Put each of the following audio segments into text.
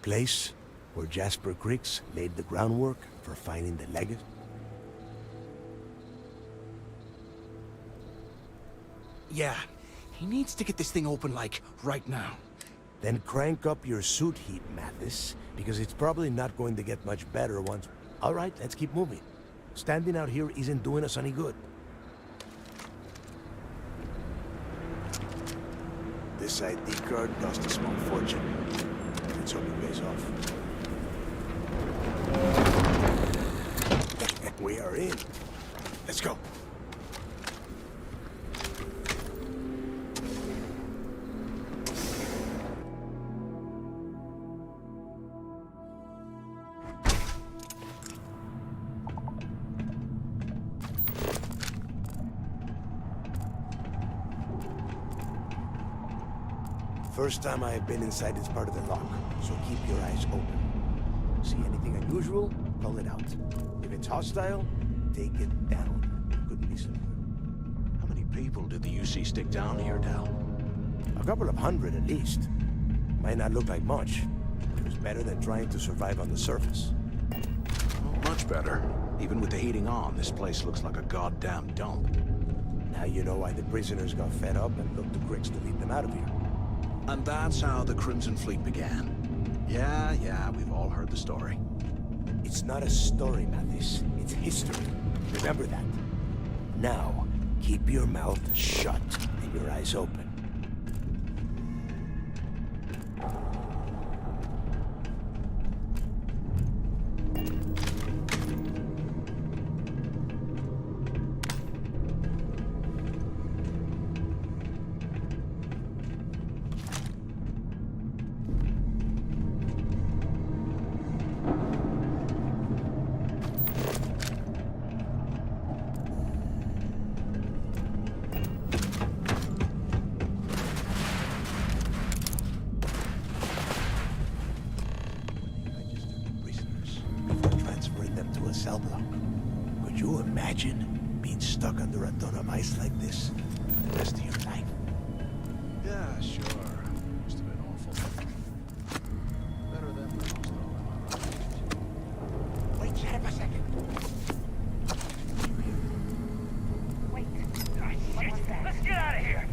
place where Jasper Griggs laid the groundwork for finding the legate? Yeah, he needs to get this thing open, like, right now. Then crank up your suit heat, Mathis, because it's probably not going to get much better once... All right, let's keep moving. Standing out here isn't doing us any good. This ID card cost a small fortune. Let's hope it pays off. We are in. Let's go. First time I have been inside this part of the lock, so keep your eyes open. See anything unusual, call it out. If it's hostile, take it down. Couldn't be simpler. How many people did the UC stick down here, Dal? A couple of hundred at least. Might not look like much. It was better than trying to survive on the surface. Well, much better. Even with the heating on, this place looks like a goddamn dump. Now you know why the prisoners got fed up and looked to Griggs to lead them out of here. And that's how the Crimson Fleet began. Yeah, we've all heard the story. It's not a story, Mathis. It's history. Remember that. Now, keep your mouth shut and your eyes open. Cell block. Could you imagine being stuck under a ton of ice like this the rest of your life? Yeah, sure. Must have been awful. Better than most, though, am I right? Wait, half a second. Wait. Let's get out of here.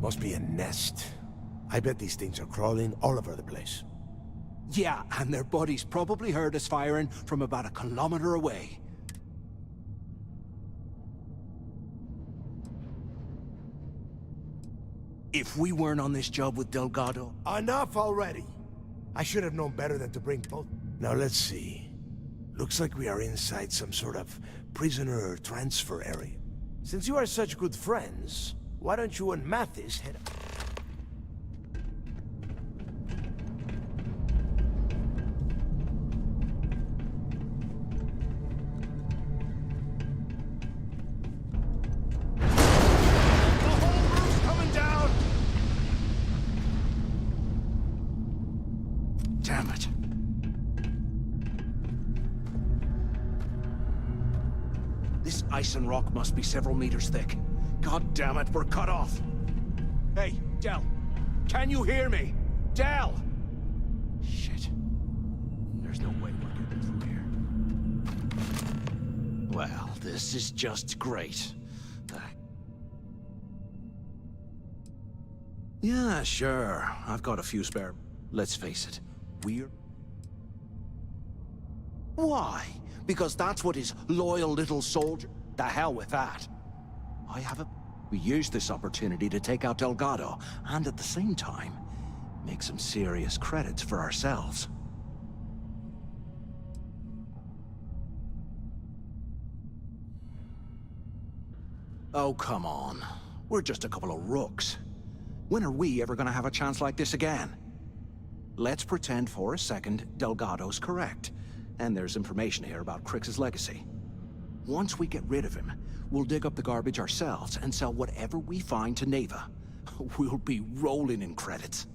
Must be a nest. I bet these things are crawling all over the place. Yeah, and their buddies probably heard us firing from about 1 kilometer away. If we weren't on this job with Delgado... Enough already! I should have known better than to bring both. Now let's see. Looks like we are inside some sort of prisoner transfer area. Since you are such good friends, why don't you and Mathis head up? Damn it. This ice and rock must be several meters thick. God damn it, we're cut off. Hey, Del. Can you hear me? Del! Shit. There's no way we're getting through here. Well, this is just great. Yeah, sure. I've got a few spare... Let's face it. We're... Why? Because that's what his loyal little soldier... The hell with that. I have a... We used this opportunity to take out Delgado, and at the same time, make some serious credits for ourselves. Oh, come on. We're just a couple of rooks. When are we ever gonna have a chance like this again? Let's pretend for a second Delgado's correct, and there's information here about Crix's legacy. Once we get rid of him, we'll dig up the garbage ourselves and sell whatever we find to Neva. We'll be rolling in credits.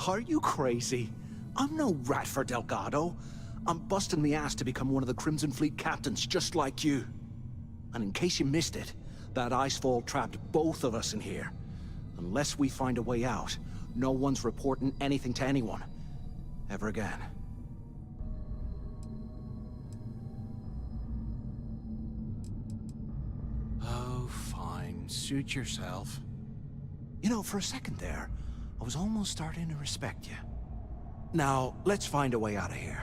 Are you crazy? I'm no rat for Delgado. I'm busting the ass to become one of the Crimson Fleet captains, just like you. And in case you missed it, that icefall trapped both of us in here. Unless we find a way out, no one's reporting anything to anyone. Ever again. Oh, fine. Suit yourself. You know, for a second there, I was almost starting to respect you. Now, let's find a way out of here.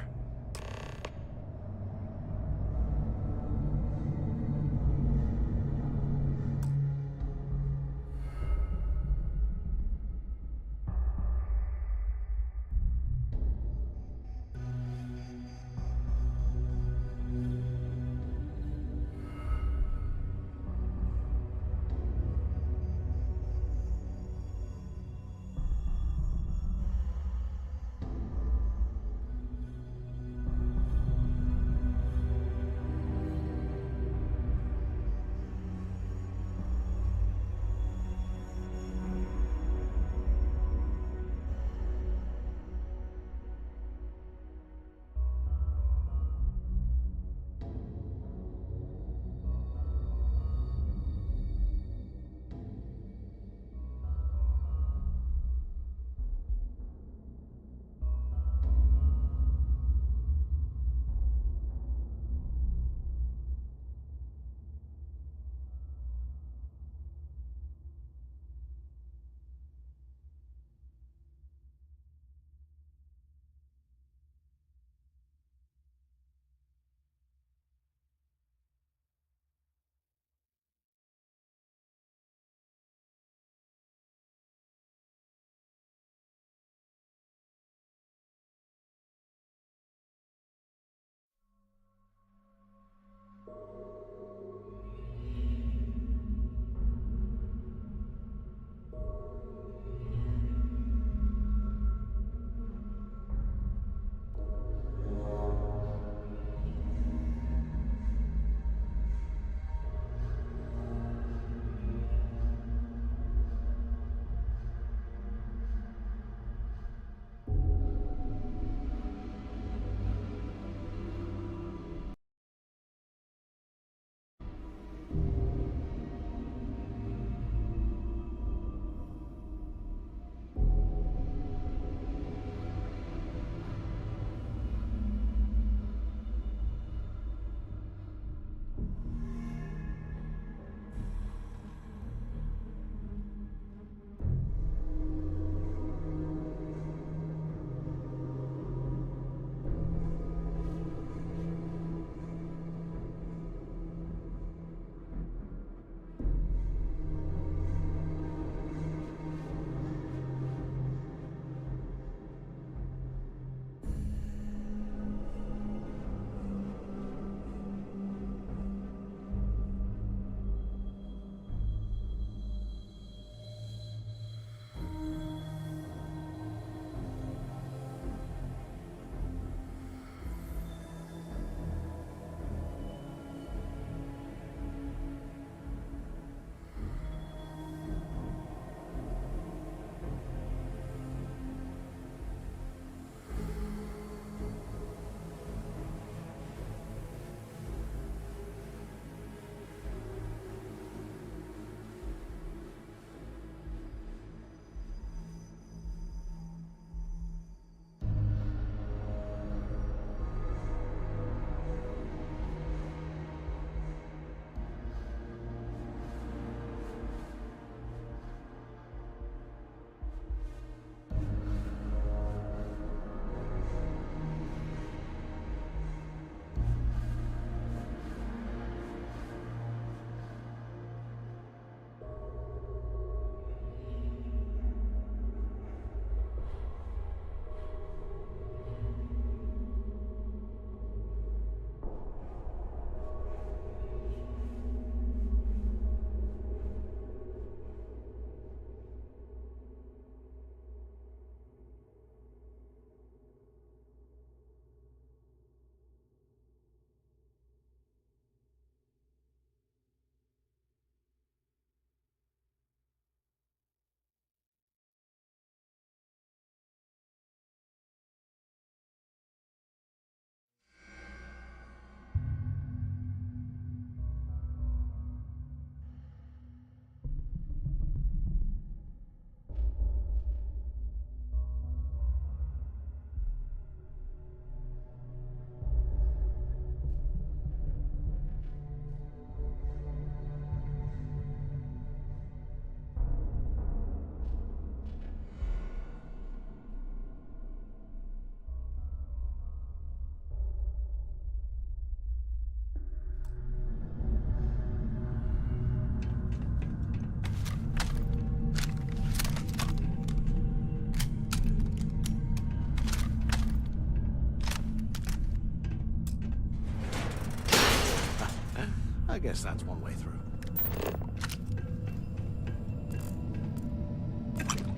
I guess that's one way through.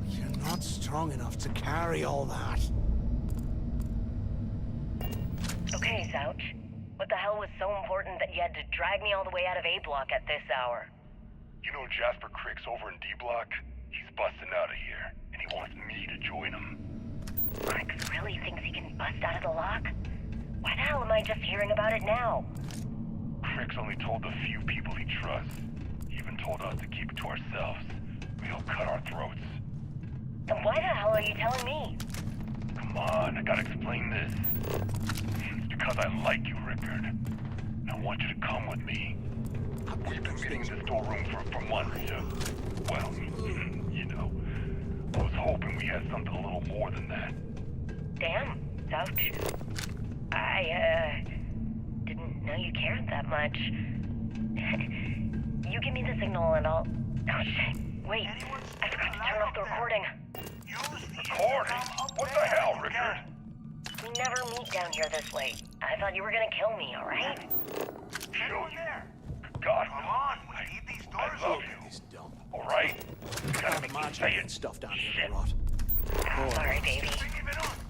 You're not strong enough to carry all that. Okay, Zouch. What the hell was so important that you had to drag me all the way out of A Block at this hour? You know Jasper Crick's over in D Block? He's busting out of here, and he wants me to join him. Crix really thinks he can bust out of the lock? Why the hell am I just hearing about it now? Crick's only told the few people he trusts. He even told us to keep it to ourselves, or he'll cut our throats. Then why the hell are you telling me? Come on, I gotta explain this. It's because I like you, Rickard. And I want you to come with me. We've been meeting in the storeroom for months to... well, you know. I was hoping we had something a little more than that. Damn, Zouch. I, didn't know you cared that much. You give me the signal and I'll... Oh, shit. Wait, I forgot to turn off the recording. Recording? What the hell, Rickard? We never meet down here this late. I thought you were gonna kill me, alright? Kill you? God, come on, we need these doors I love you. He's dumb. Alright? You gotta make me say it. Stuff down here, rot. Sorry, baby.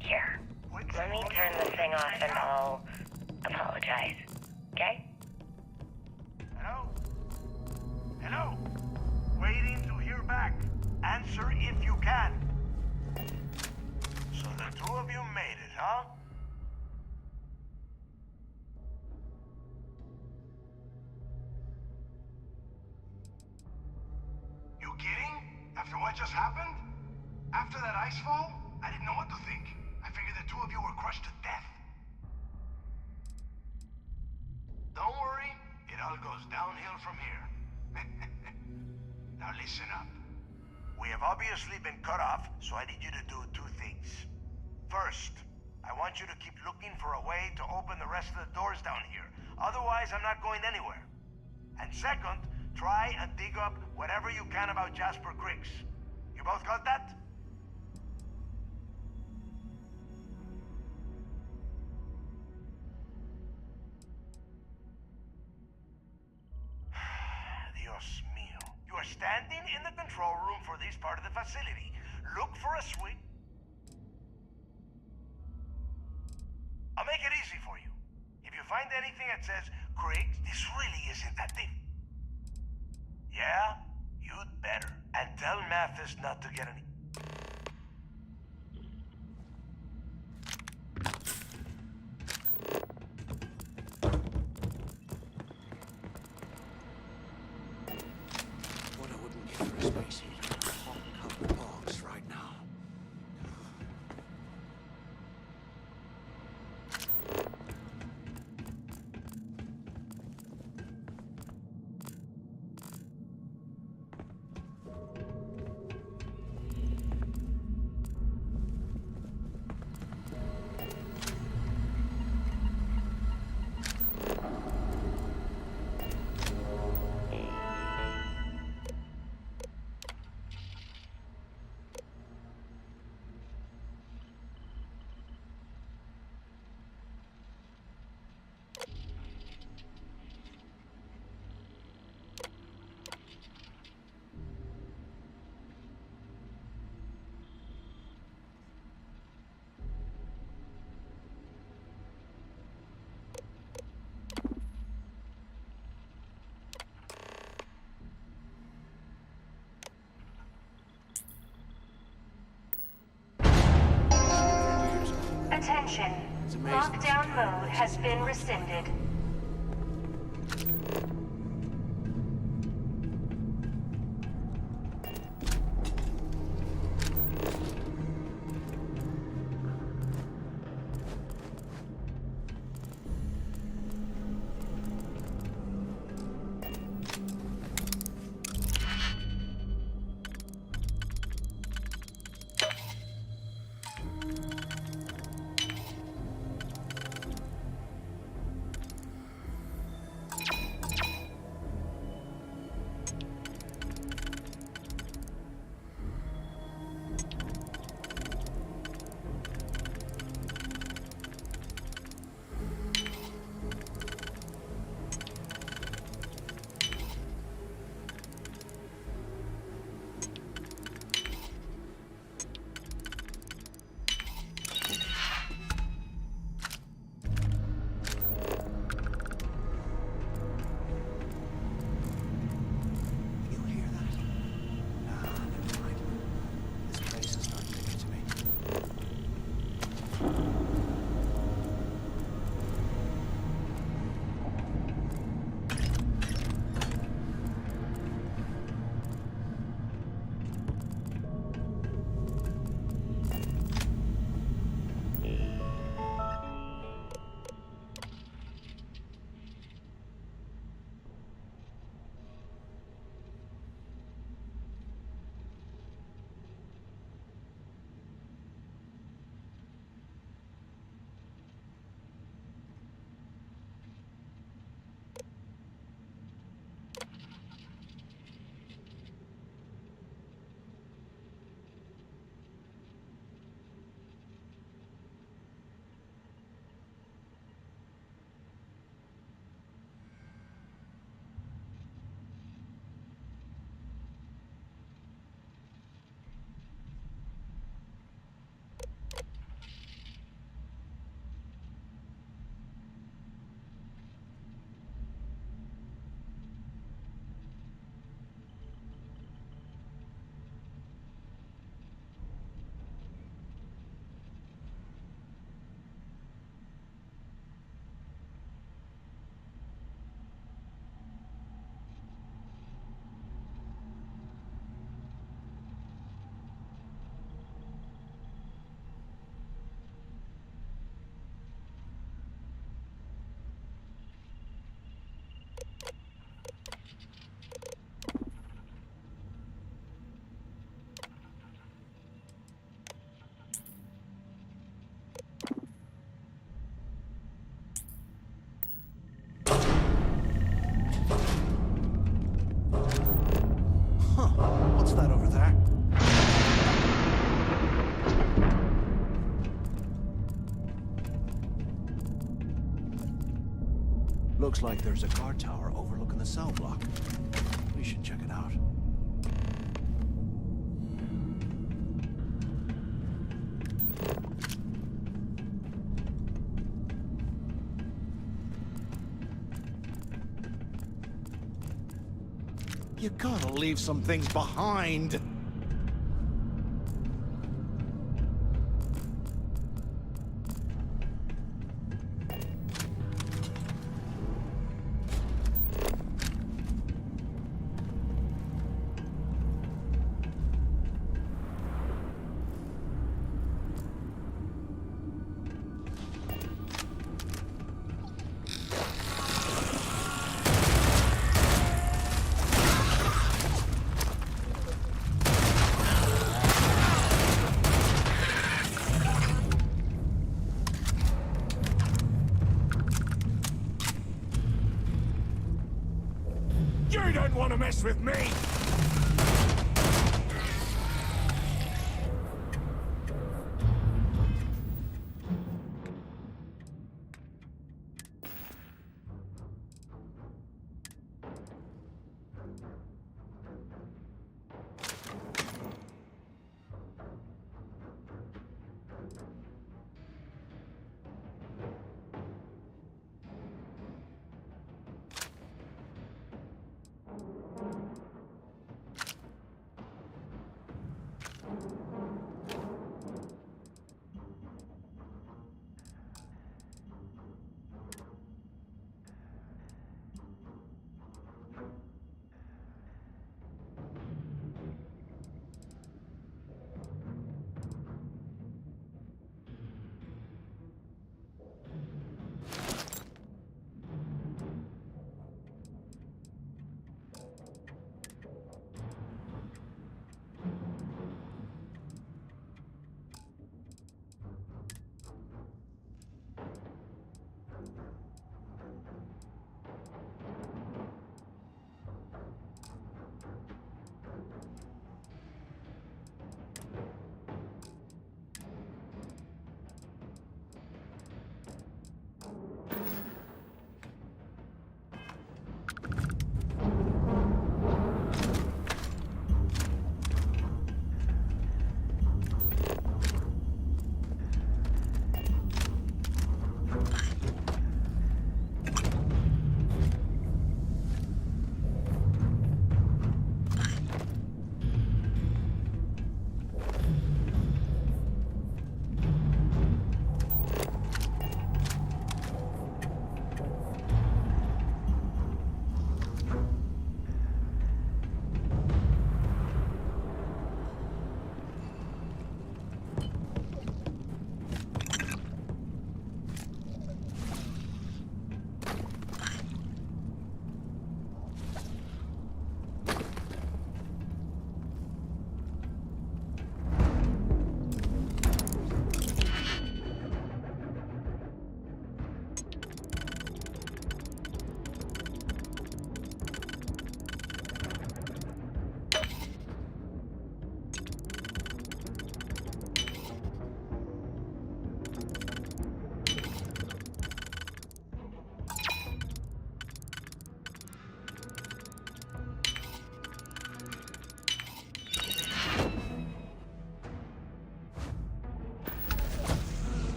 Here, let me turn this thing off and I'll apologize. Okay? Hello? Hello? Waiting to hear back. Answer if you can. So the two of you made it, huh? You kidding? After what just happened? After that ice fall? I didn't know what to think. I figured the two of you were crushed to death. Don't worry, it all goes downhill from here. Now listen up. We have obviously been cut off, so I need you to do two things. First, I want you to keep looking for a way to open the rest of the doors down here. Otherwise, I'm not going anywhere. And second, try and dig up whatever you can about Jasper Cricks. You both got that? Dios mío. You are standing in the control room for this part of the facility. Look for a switch. I'll make it easy for you. If you find anything that says, Craig, this really isn't that deep. Yeah? You'd better. And tell Mathis not to get any... What I wouldn't give for a space heater and a hot cup of box right now. Attention. Lockdown mode has been rescinded. Looks like there's a guard tower overlooking the cell block. We should check it out. You gotta leave some things behind. You don't want to mess with me!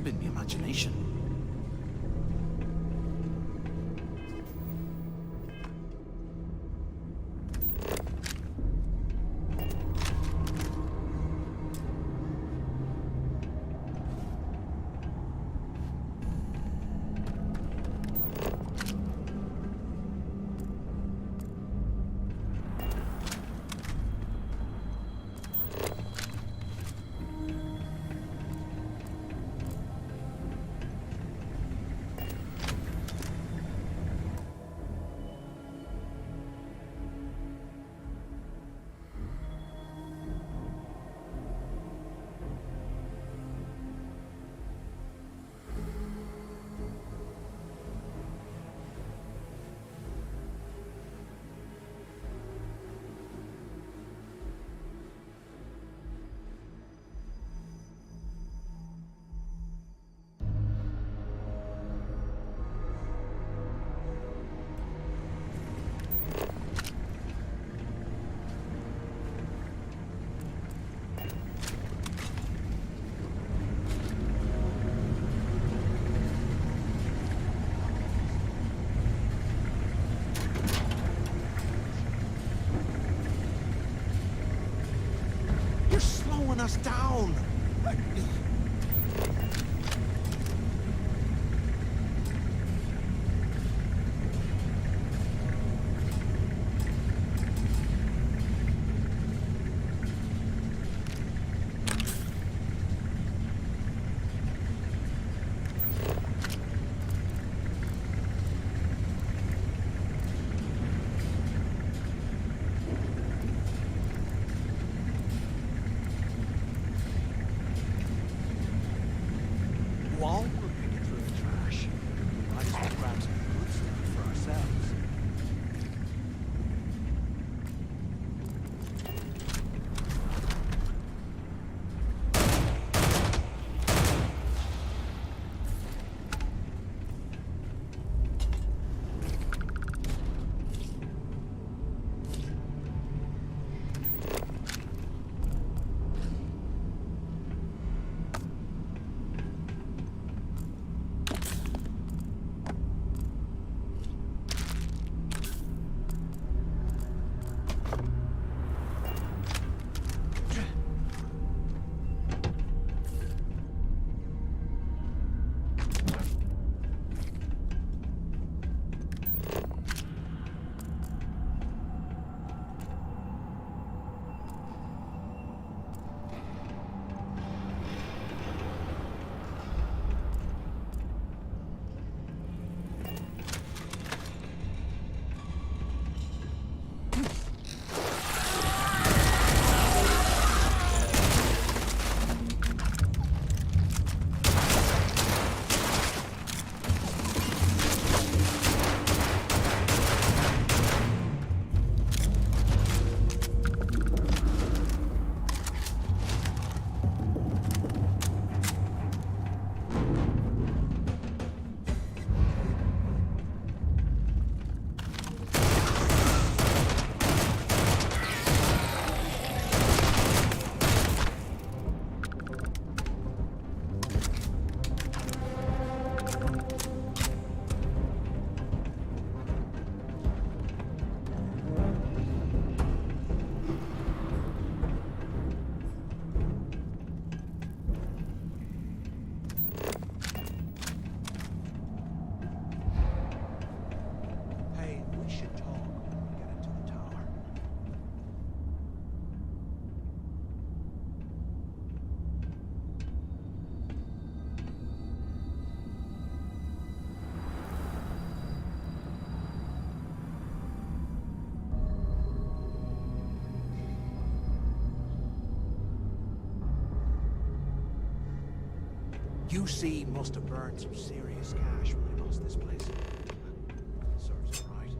have been the imagination. You're slowing us down! While we're picking through the trash, we might as well grab some good stuff for ourselves. Hey, we should talk when we get into the tower. UC must have burned some serious cash when they lost this place. Serves them right.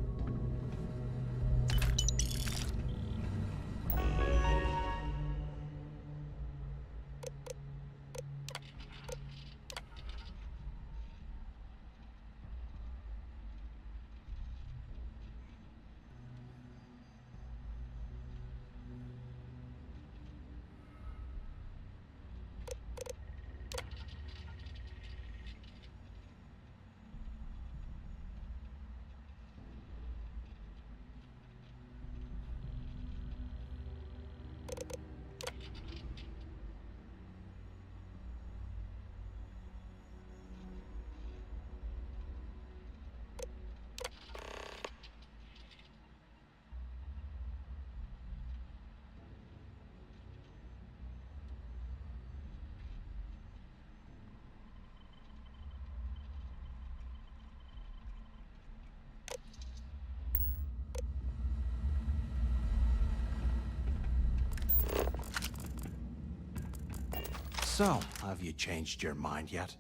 So, have you changed your mind yet?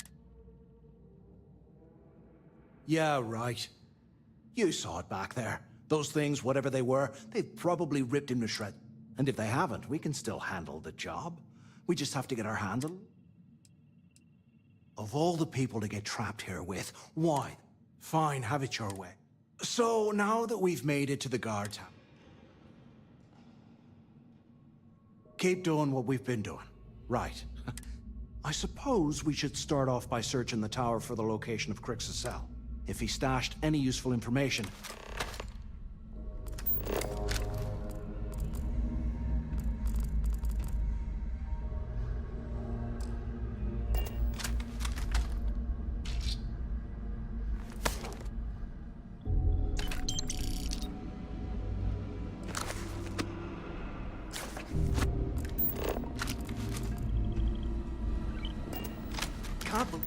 Yeah, right. You saw it back there. Those things, whatever they were, they've probably ripped him to shreds. And if they haven't, we can still handle the job. We just have to get our hands on... Of all the people to get trapped here with, why? Fine, have it your way. So, now that we've made it to the guard tower, keep doing what we've been doing. Right. I suppose we should start off by searching the tower for the location of Crix's cell. If he stashed any useful information... Can't believe...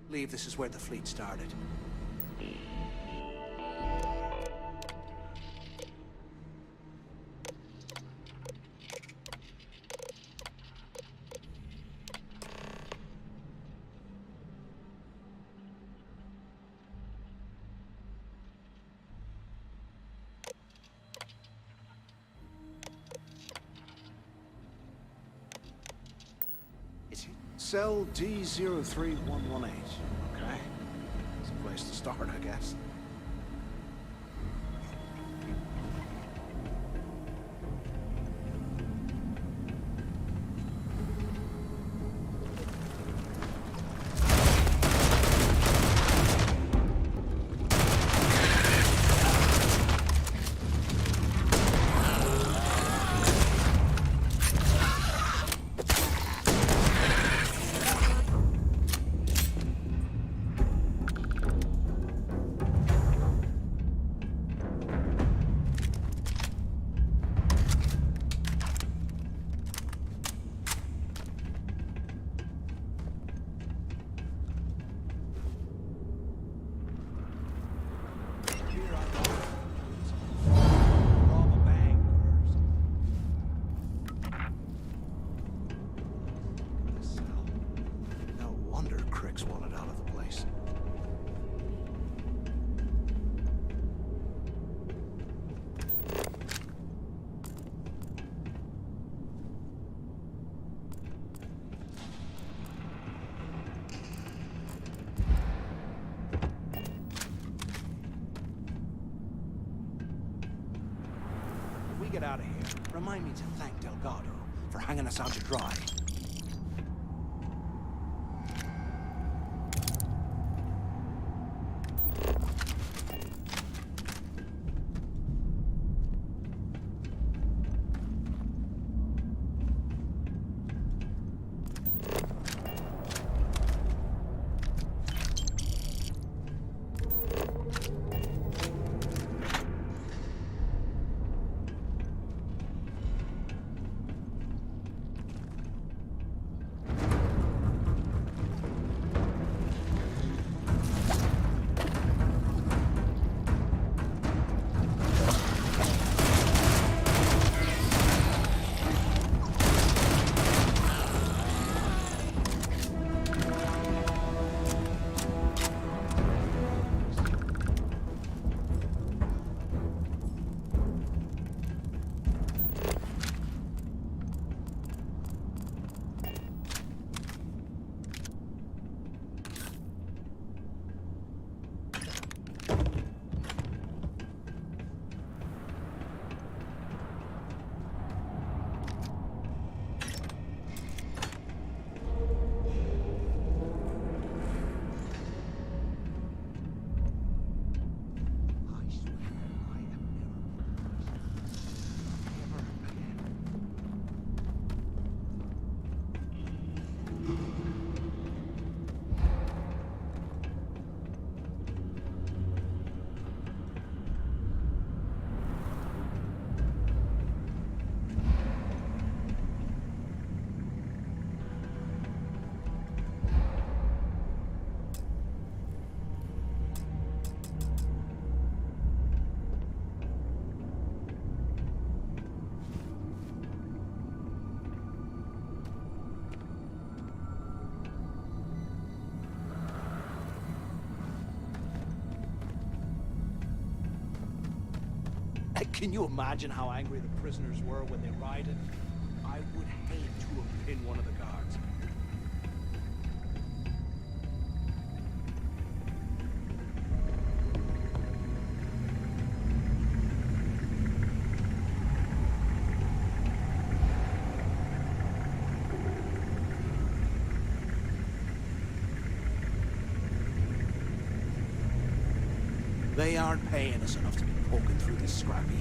believe this is where the fleet started. Is it cell D03118? Okay. It's a place to start, I guess. No wonder Crix wanted out of the place. If we get out of here, remind me to thank Delgado for hanging us out to dry. Can you imagine how angry the prisoners were when they rioted? I would hate to have been one of the guards. They aren't paying us enough to be poking through this scrap heap.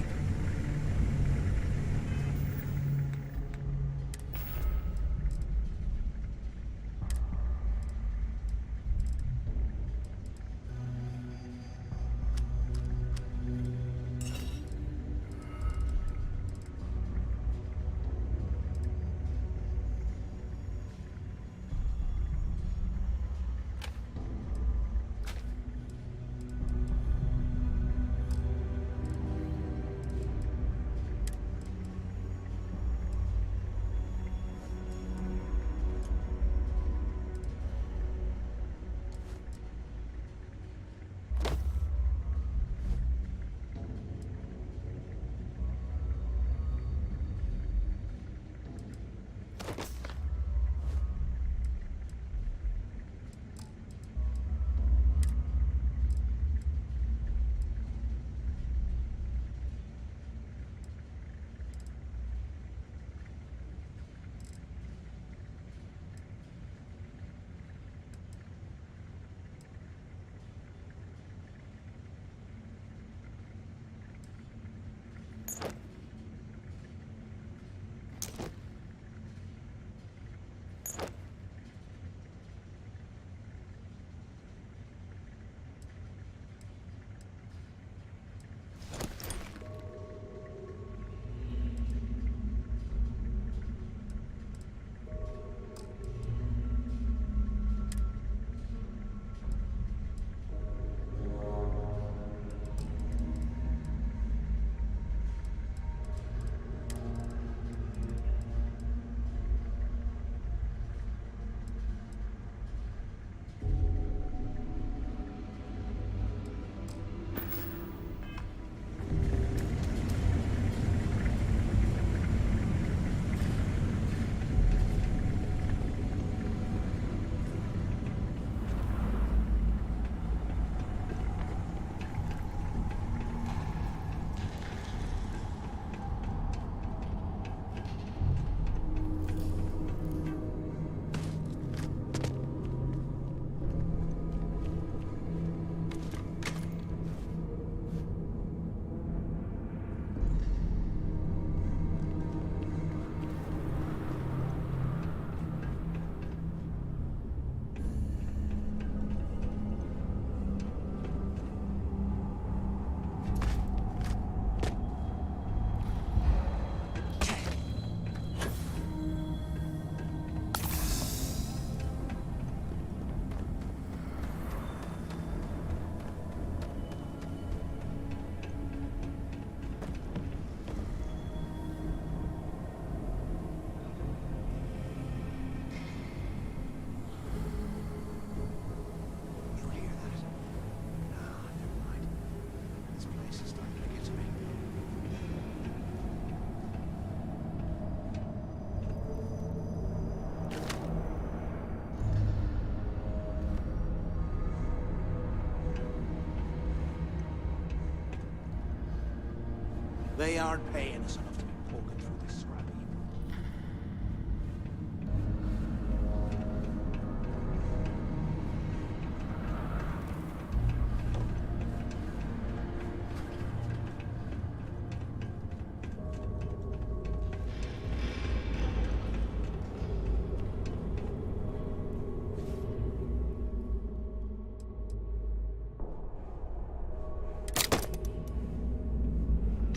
They aren't paying us enough to be poking through this scrap heap.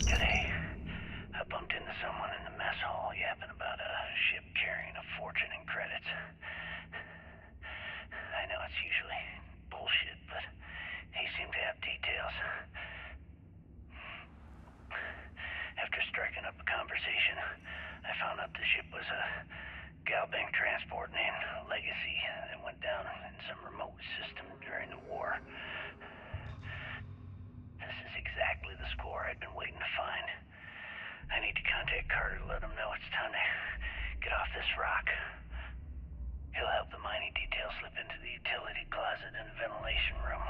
Today, I bumped into someone in the mess hall yapping about a ship carrying a fortune in credits. I know it's usually bullshit, but he seemed to have details. After striking up a conversation, I found out the ship was a Galbank transport named Legacy that went down in some remote system during the war. This is exactly the score I'd been waiting to find. I need to contact Carter to let him know it's time to get off this rock. He'll help the mining detail slip into the utility closet in the ventilation room.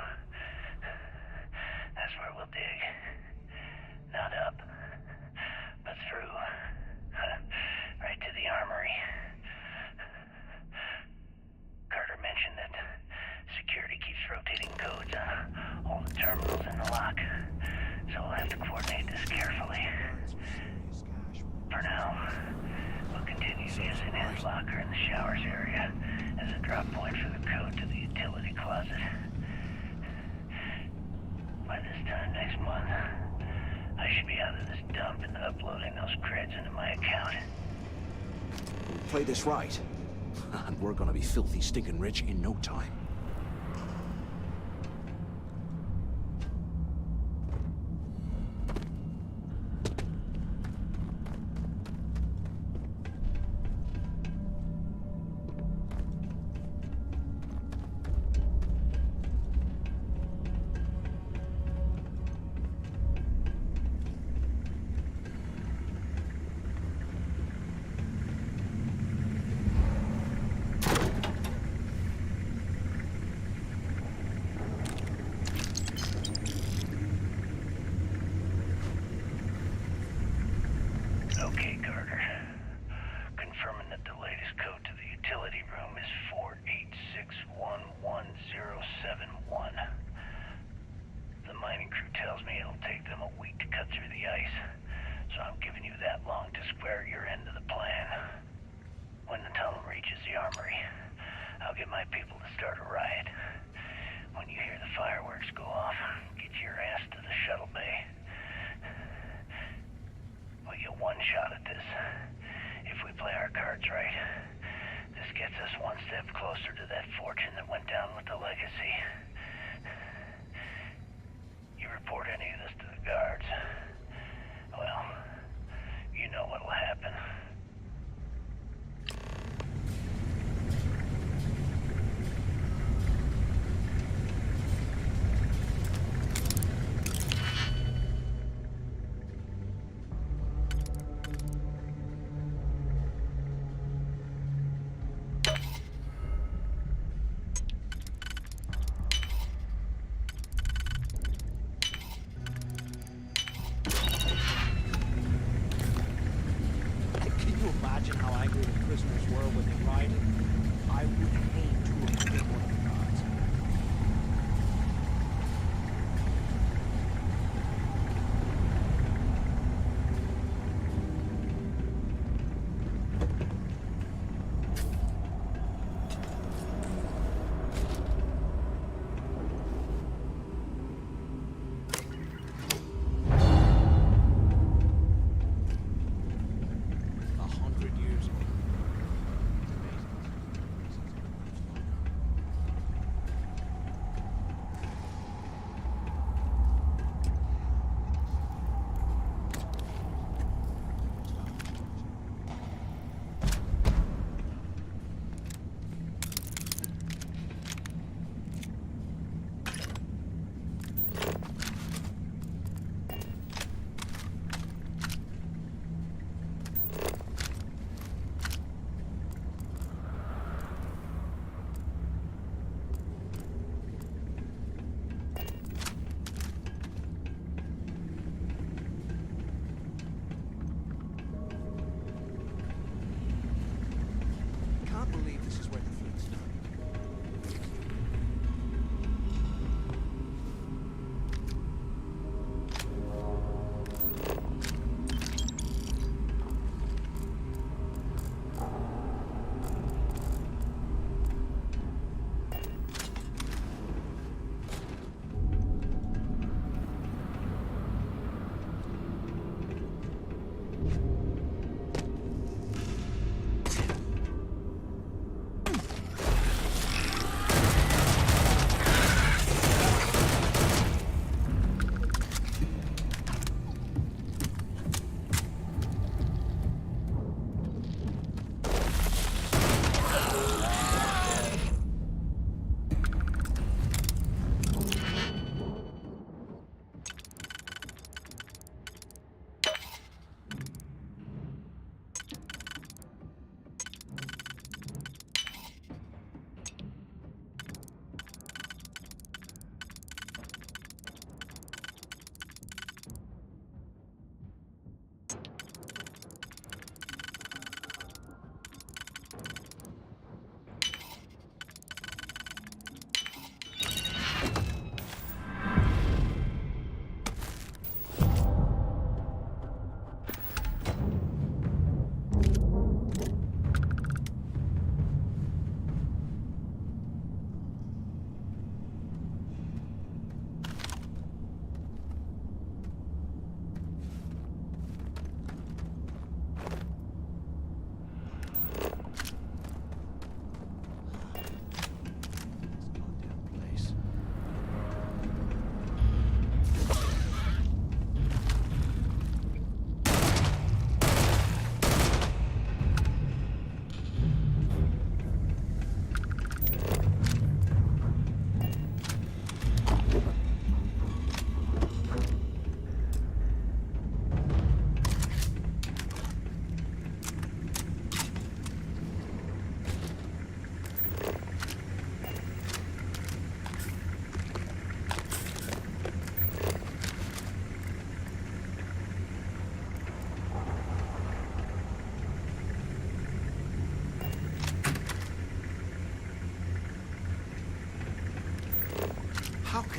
That's where we'll dig. Not up, but through. Right to the armory. Carter mentioned that security keeps rotating codes on all the terminals in the lock, so we'll have to coordinate this carefully. For now, we'll continue using his locker in the showers area as a drop point for the code to the utility closet. By this time next month, I should be out of this dump and uploading those creds into my account. Play this right, and we're gonna be filthy stinking rich in no time. Okay, Carter. Confirming that the latest code to the utility room is 486111071. The mining crew tells me it'll take them a week to cut through the ice, so I'm giving you that long to square your end of the plan. When the tunnel reaches the armory, I'll get my people to start a riot. When you hear the fireworks go off, get your ass to the shuttle bay. We get one shot at this. If we play our cards right, this gets us one step closer to that fortune that went down with the legacy. You report any of this to the guards, well, you know what'll happen. Can you imagine how angry the prisoners were when they rioted? I would hate to have been one of the guards.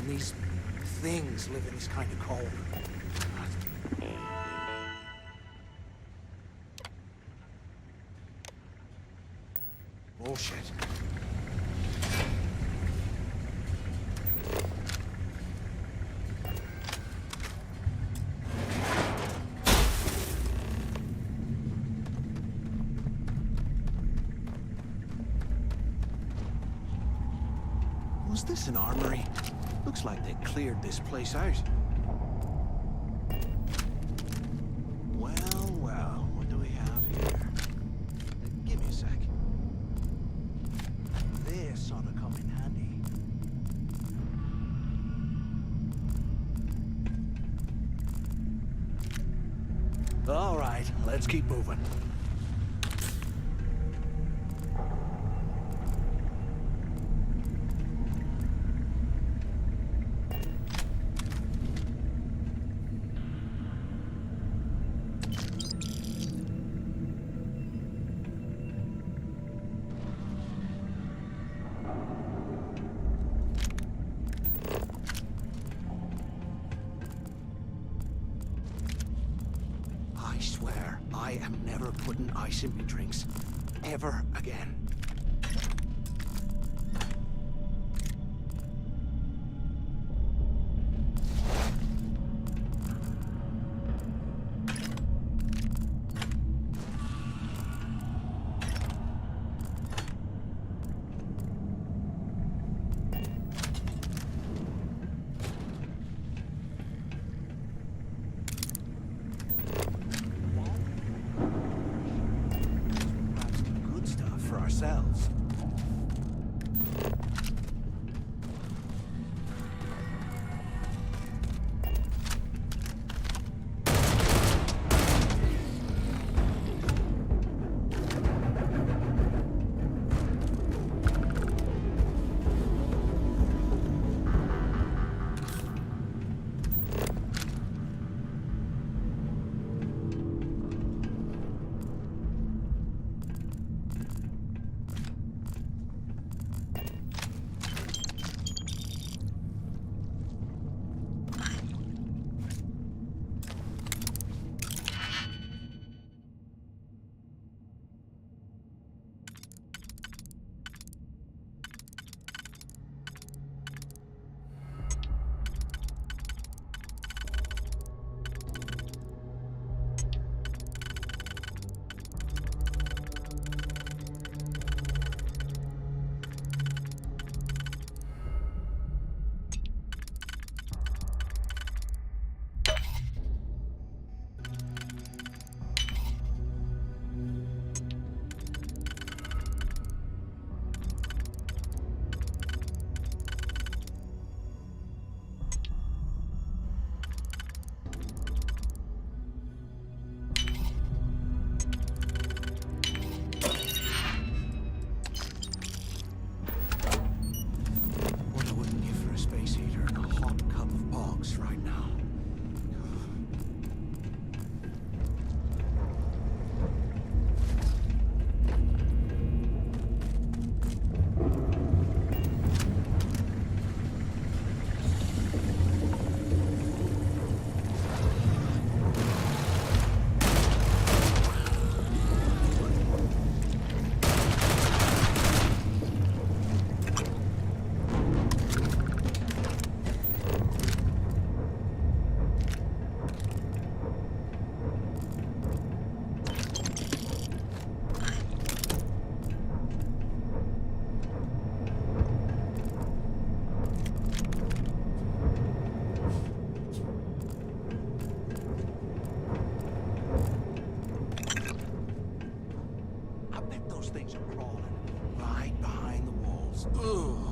can these things live in this kind of cold? Bullshit. Was this an armory? Looks like they cleared this place out. Well, well, what do we have here? Give me a sec. This ought to come in handy. All right, let's keep moving. I swear, I am never putting ice in my drinks. Ever again. Grab some good stuff for ourselves. What I wouldn't give for a space heater and a hot cup of bogs right now. I bet those things are crawling right behind the walls. Ugh.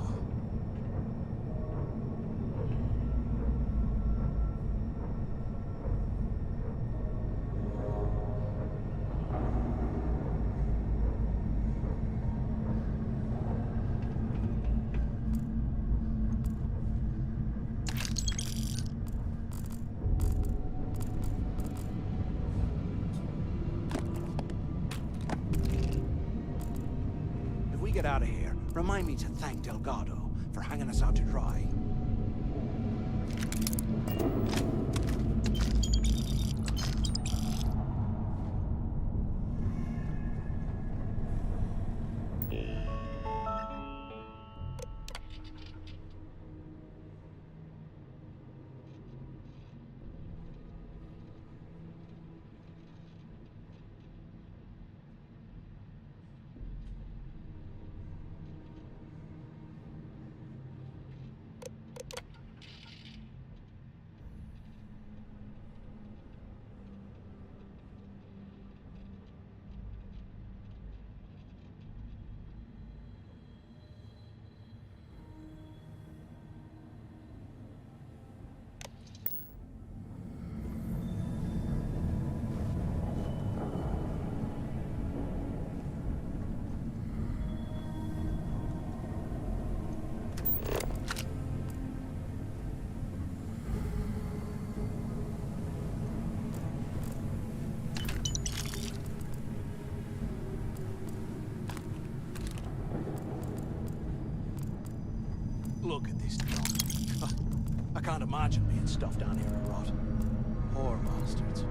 If we get out of here, remind me to thank Delgado for hanging us out to dry. Look at this dump. I can't imagine being stuffed down here to rot. Poor bastards.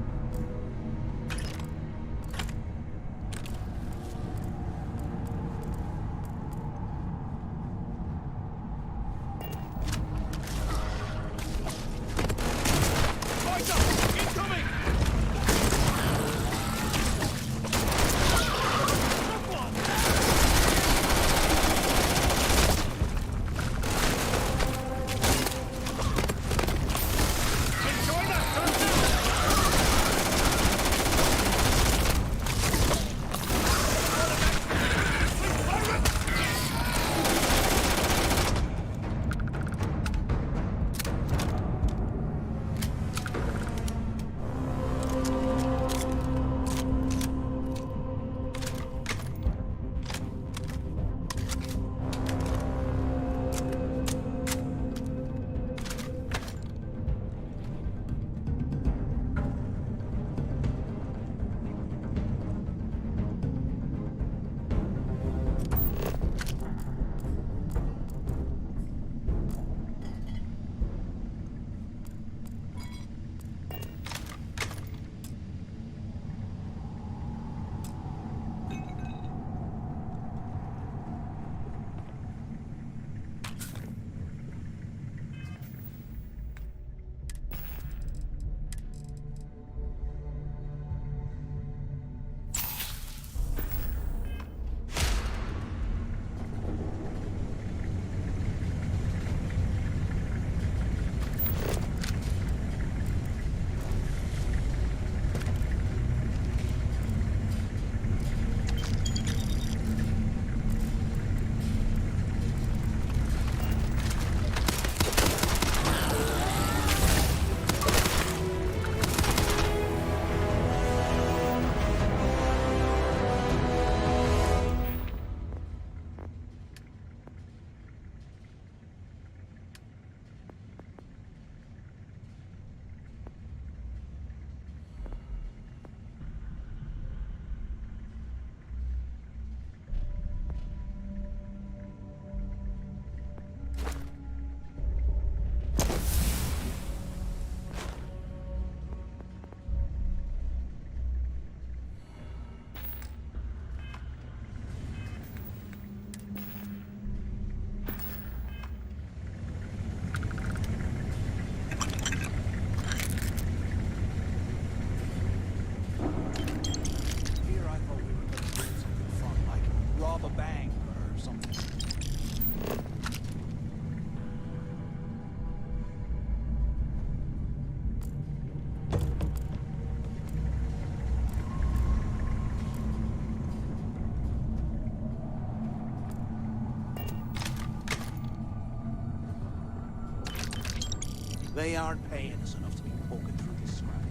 They aren't paying us enough to be poking through this scrap.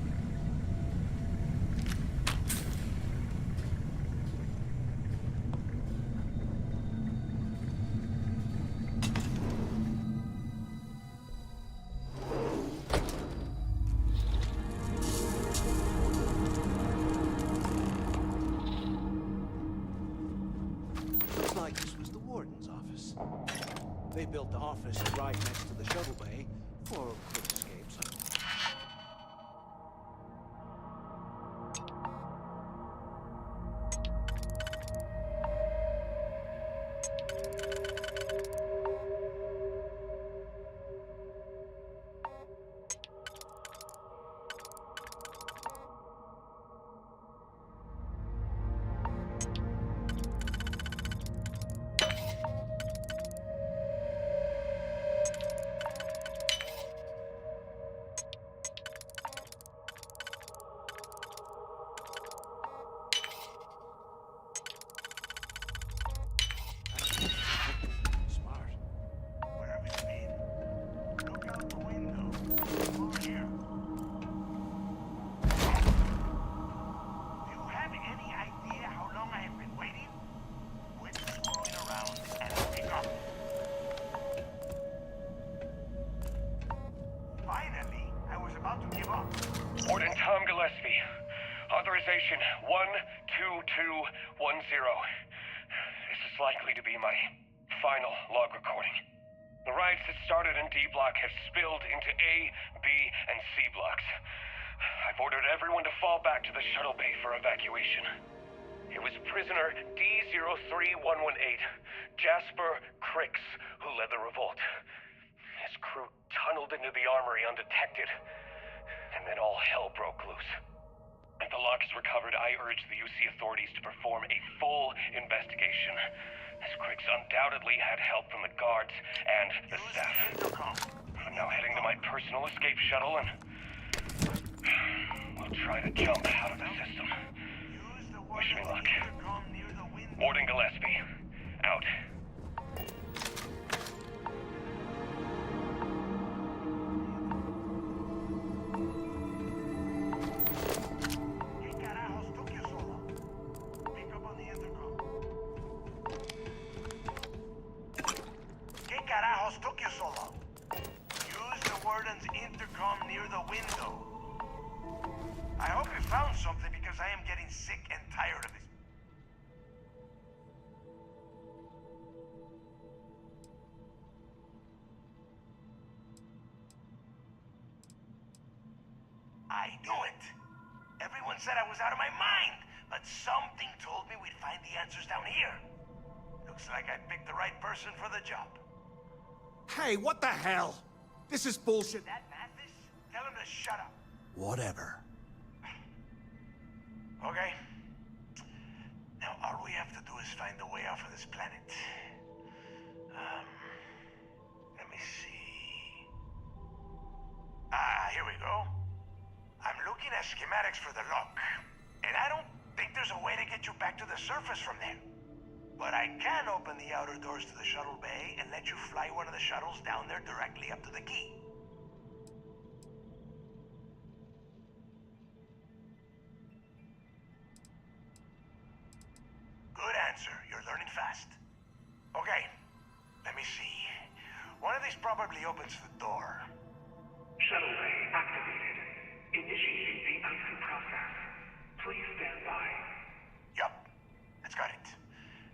Looks like this was the warden's office. They built the office right next to the shuttle bay for quick escapes. This is likely to be my final log recording. The riots that started in D Block have spilled into A, B, and C blocks. I've ordered everyone to fall back to the shuttle bay for evacuation. It was prisoner D03118, Jasper Crix, who led the revolt. His crew tunneled into the armory undetected, and then all hell broke loose. If the log is recovered, I urge the UC authorities to perform a full investigation, as Crix undoubtedly had help from the guards and the staff. I'm now heading to my personal escape shuttle, and we'll try to jump out of the system. Wish me luck. Warden Gillespie, out. Took you so long? Use the warden's intercom near the window. I hope you found something because I am getting sick and tired of it. I knew it. Everyone said I was out of my mind, but something told me we'd find the answers down here. Looks like I picked the right person for the job. Hey, what the hell? This is bullshit. That Mathis? Tell him to shut up. Whatever. Okay. Now all we have to do is find a way off of this planet. Let me see. Here we go. I'm looking at schematics for the lock, and I don't think there's a way to get you back to the surface from there. But I can open the outer doors to the shuttle bay and let you fly one of the shuttles down there directly up to the key. Good answer. You're learning fast. Okay, let me see. One of these probably opens the door. Shuttle bay activated. Initiating the icing process. Please stand by. Yup, that's got it.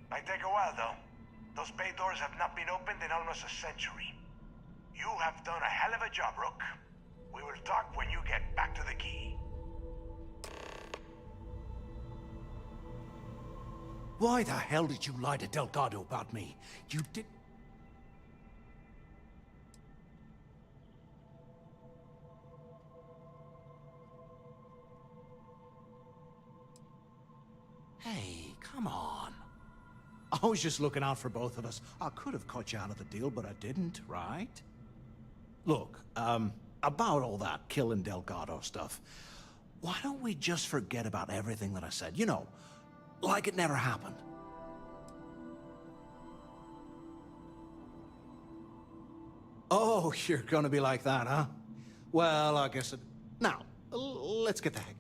Might take a while, though. Those bay doors have not been opened in almost a century. You have done a hell of a job, Rook. We will talk when you get back to the key. Why the hell did you lie to Delgado about me? You did... Hey, come on. I was just looking out for both of us. I could have cut you out of the deal, but I didn't, right? Look, about all that killing Delgado stuff, why don't we just forget about everything that I said? You know, like it never happened. Oh, you're gonna be like that, huh? Well, I guess it... Now, let's get the heck...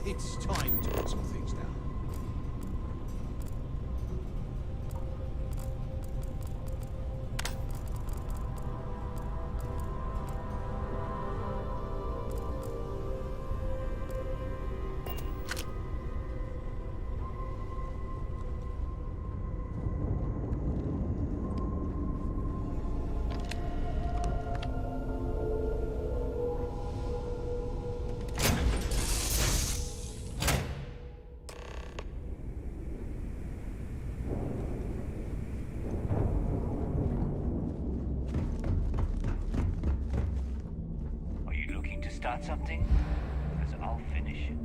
It's time to put some things down. Are you looking to start something? Because I'll finish it.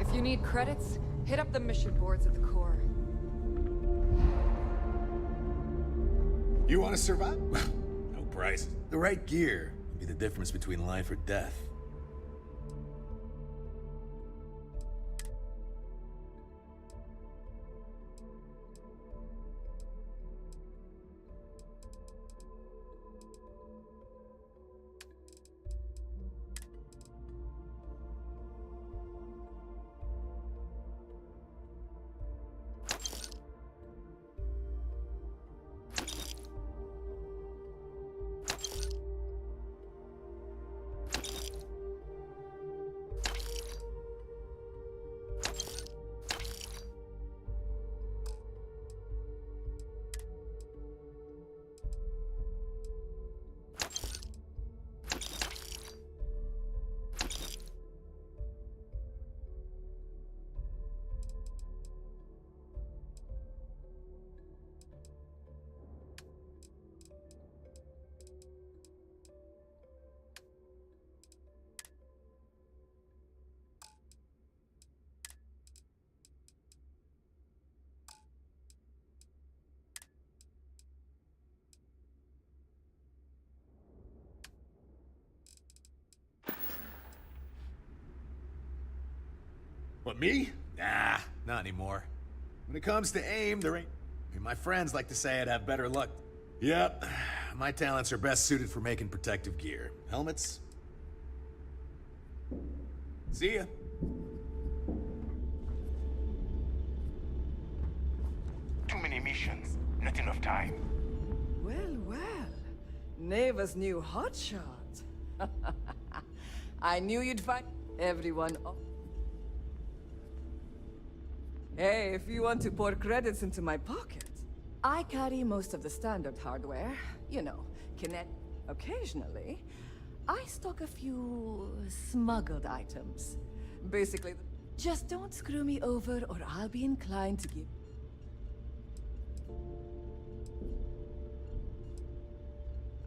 If you need credits, hit up the mission boards at the core. You want to survive? No price. The right gear will be the difference between life or death. What, me? Nah, not anymore. When it comes to aim, there ain't... I mean, my friends like to say I'd have better luck. Yep, my talents are best suited for making protective gear. Helmets? See ya. Too many missions, not enough time. Well, well. Neva's new hotshot. I knew you'd find everyone up. Hey, if you want to pour credits into my pocket, I carry most of the standard hardware. You know, Kinect. Occasionally, I stock a few smuggled items. Basically, just don't screw me over or I'll be inclined to give...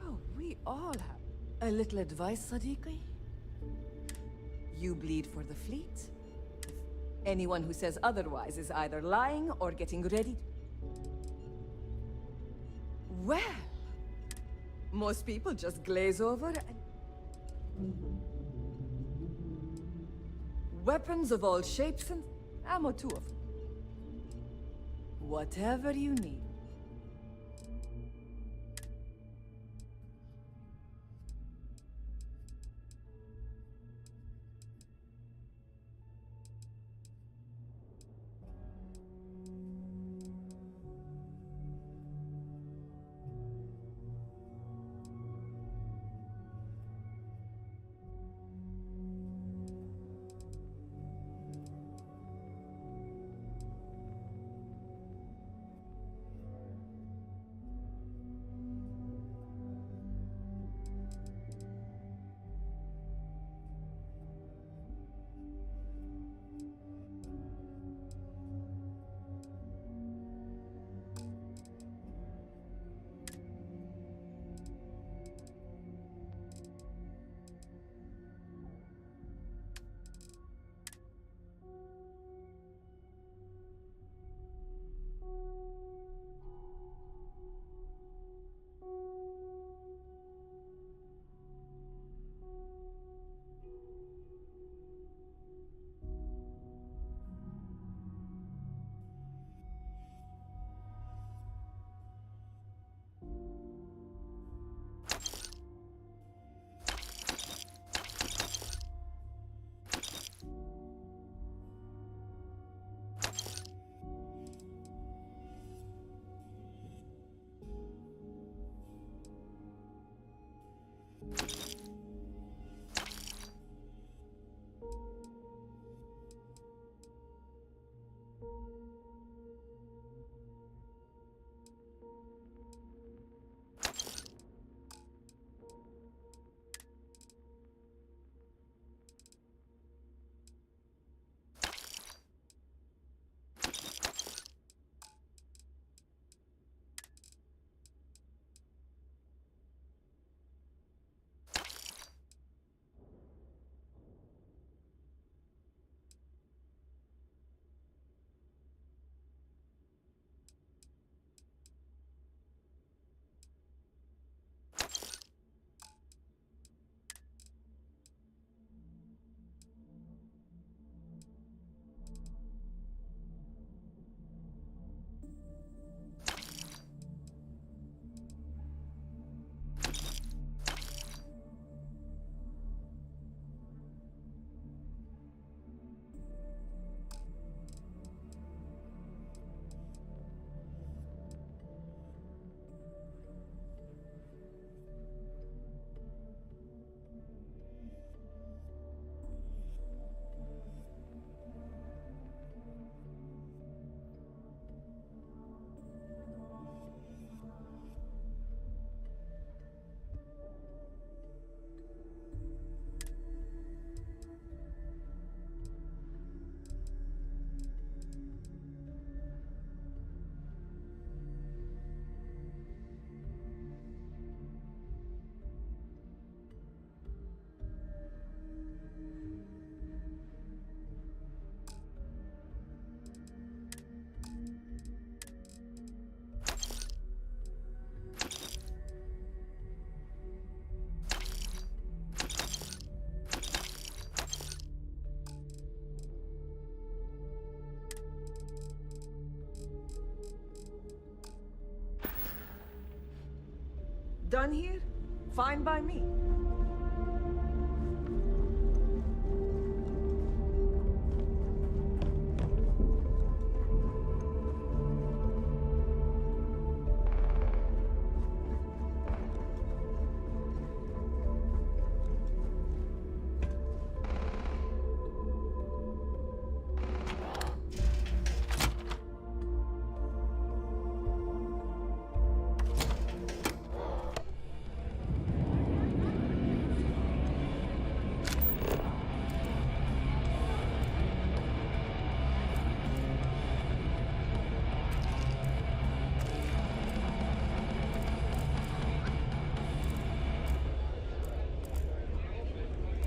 Oh, we all have a little advice, Sadiqi. You bleed for the fleet. Anyone who says otherwise is either lying or getting ready. Well, most people just glaze over and... Weapons of all shapes and ammo too of them. Whatever you need. done here, fine by me.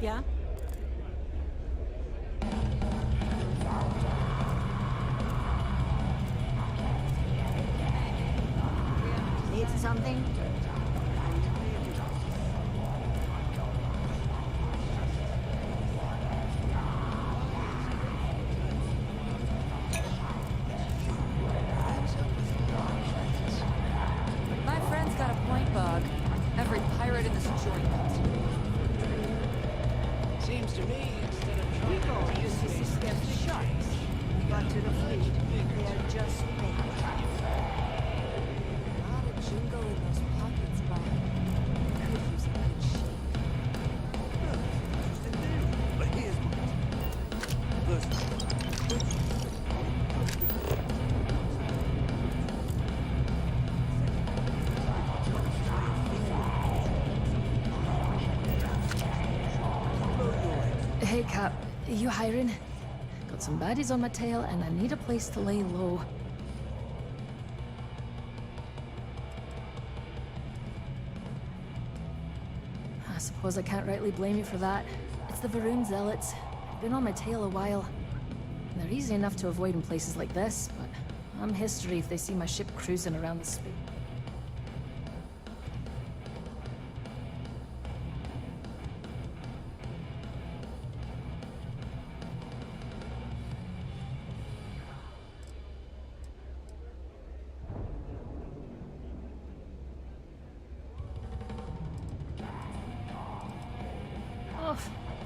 Yeah? Need something? My friend's got a point, Bug. Every pirate in this joint knows. Seems to me, instead of We go use the system sharks. But to the fleet, they're just bait. A lot of jingle in those pockets, Bug. Could use a good shake. But here's Hey, Cap. You hiring? Got some baddies on my tail, and I need a place to lay low. I suppose I can't rightly blame you for that. It's the Varun Zealots. They've been on my tail a while. They're easy enough to avoid in places like this, but I'm history if they see my ship cruising around the space.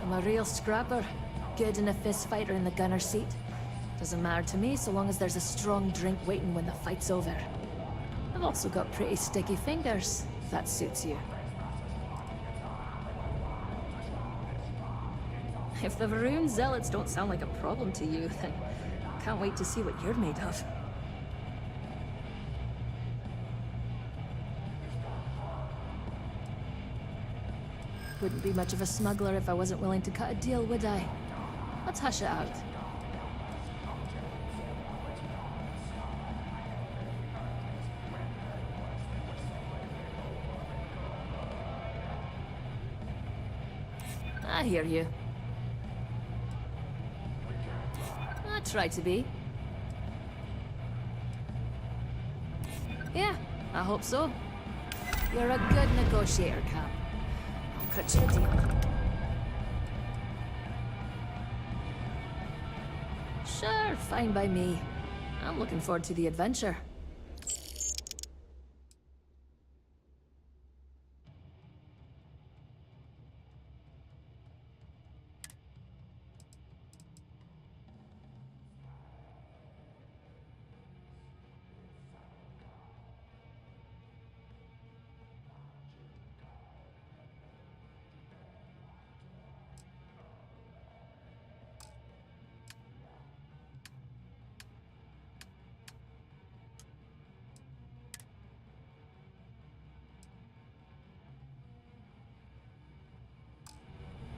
I'm a real scrapper. Good in a fist fight or in the gunner's seat. Doesn't matter to me so long as there's a strong drink waiting when the fight's over. I've also got pretty sticky fingers, if that suits you. If the Varun Zealots don't sound like a problem to you, then I can't wait to see what you're made of. Wouldn't be much of a smuggler if I wasn't willing to cut a deal, would I? Let's hash it out. I hear you. I try to be. Yeah, I hope so. You're a good negotiator, Cap. I'll cut you a deal. Sure, fine by me. I'm looking forward to the adventure.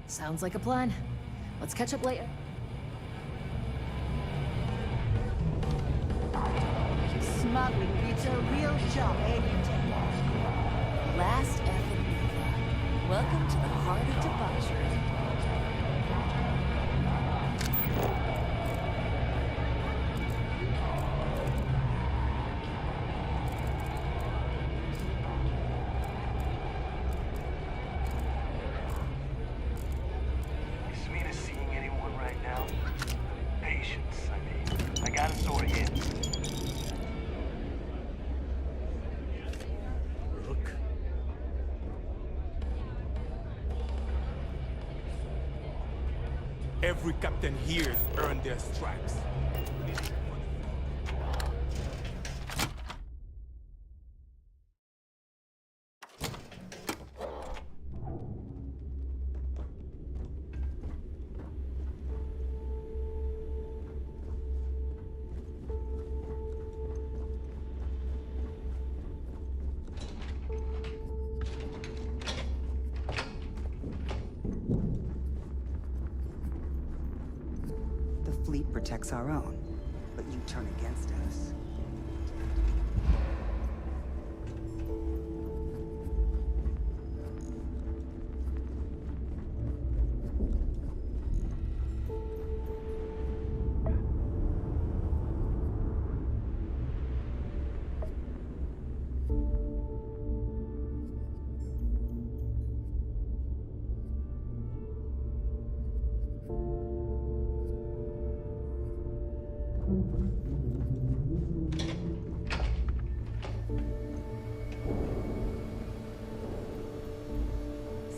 Sounds like a plan. Let's catch up later. Smuggling beats a real job, ain't it? Last effing Neva. Welcome to the heart of debauchery. Is Mina seeing anyone right now? Patience, I mean. I got a sore hit. Look. every captain here's earned their stripes. The fleet protects our own, but you turn against us.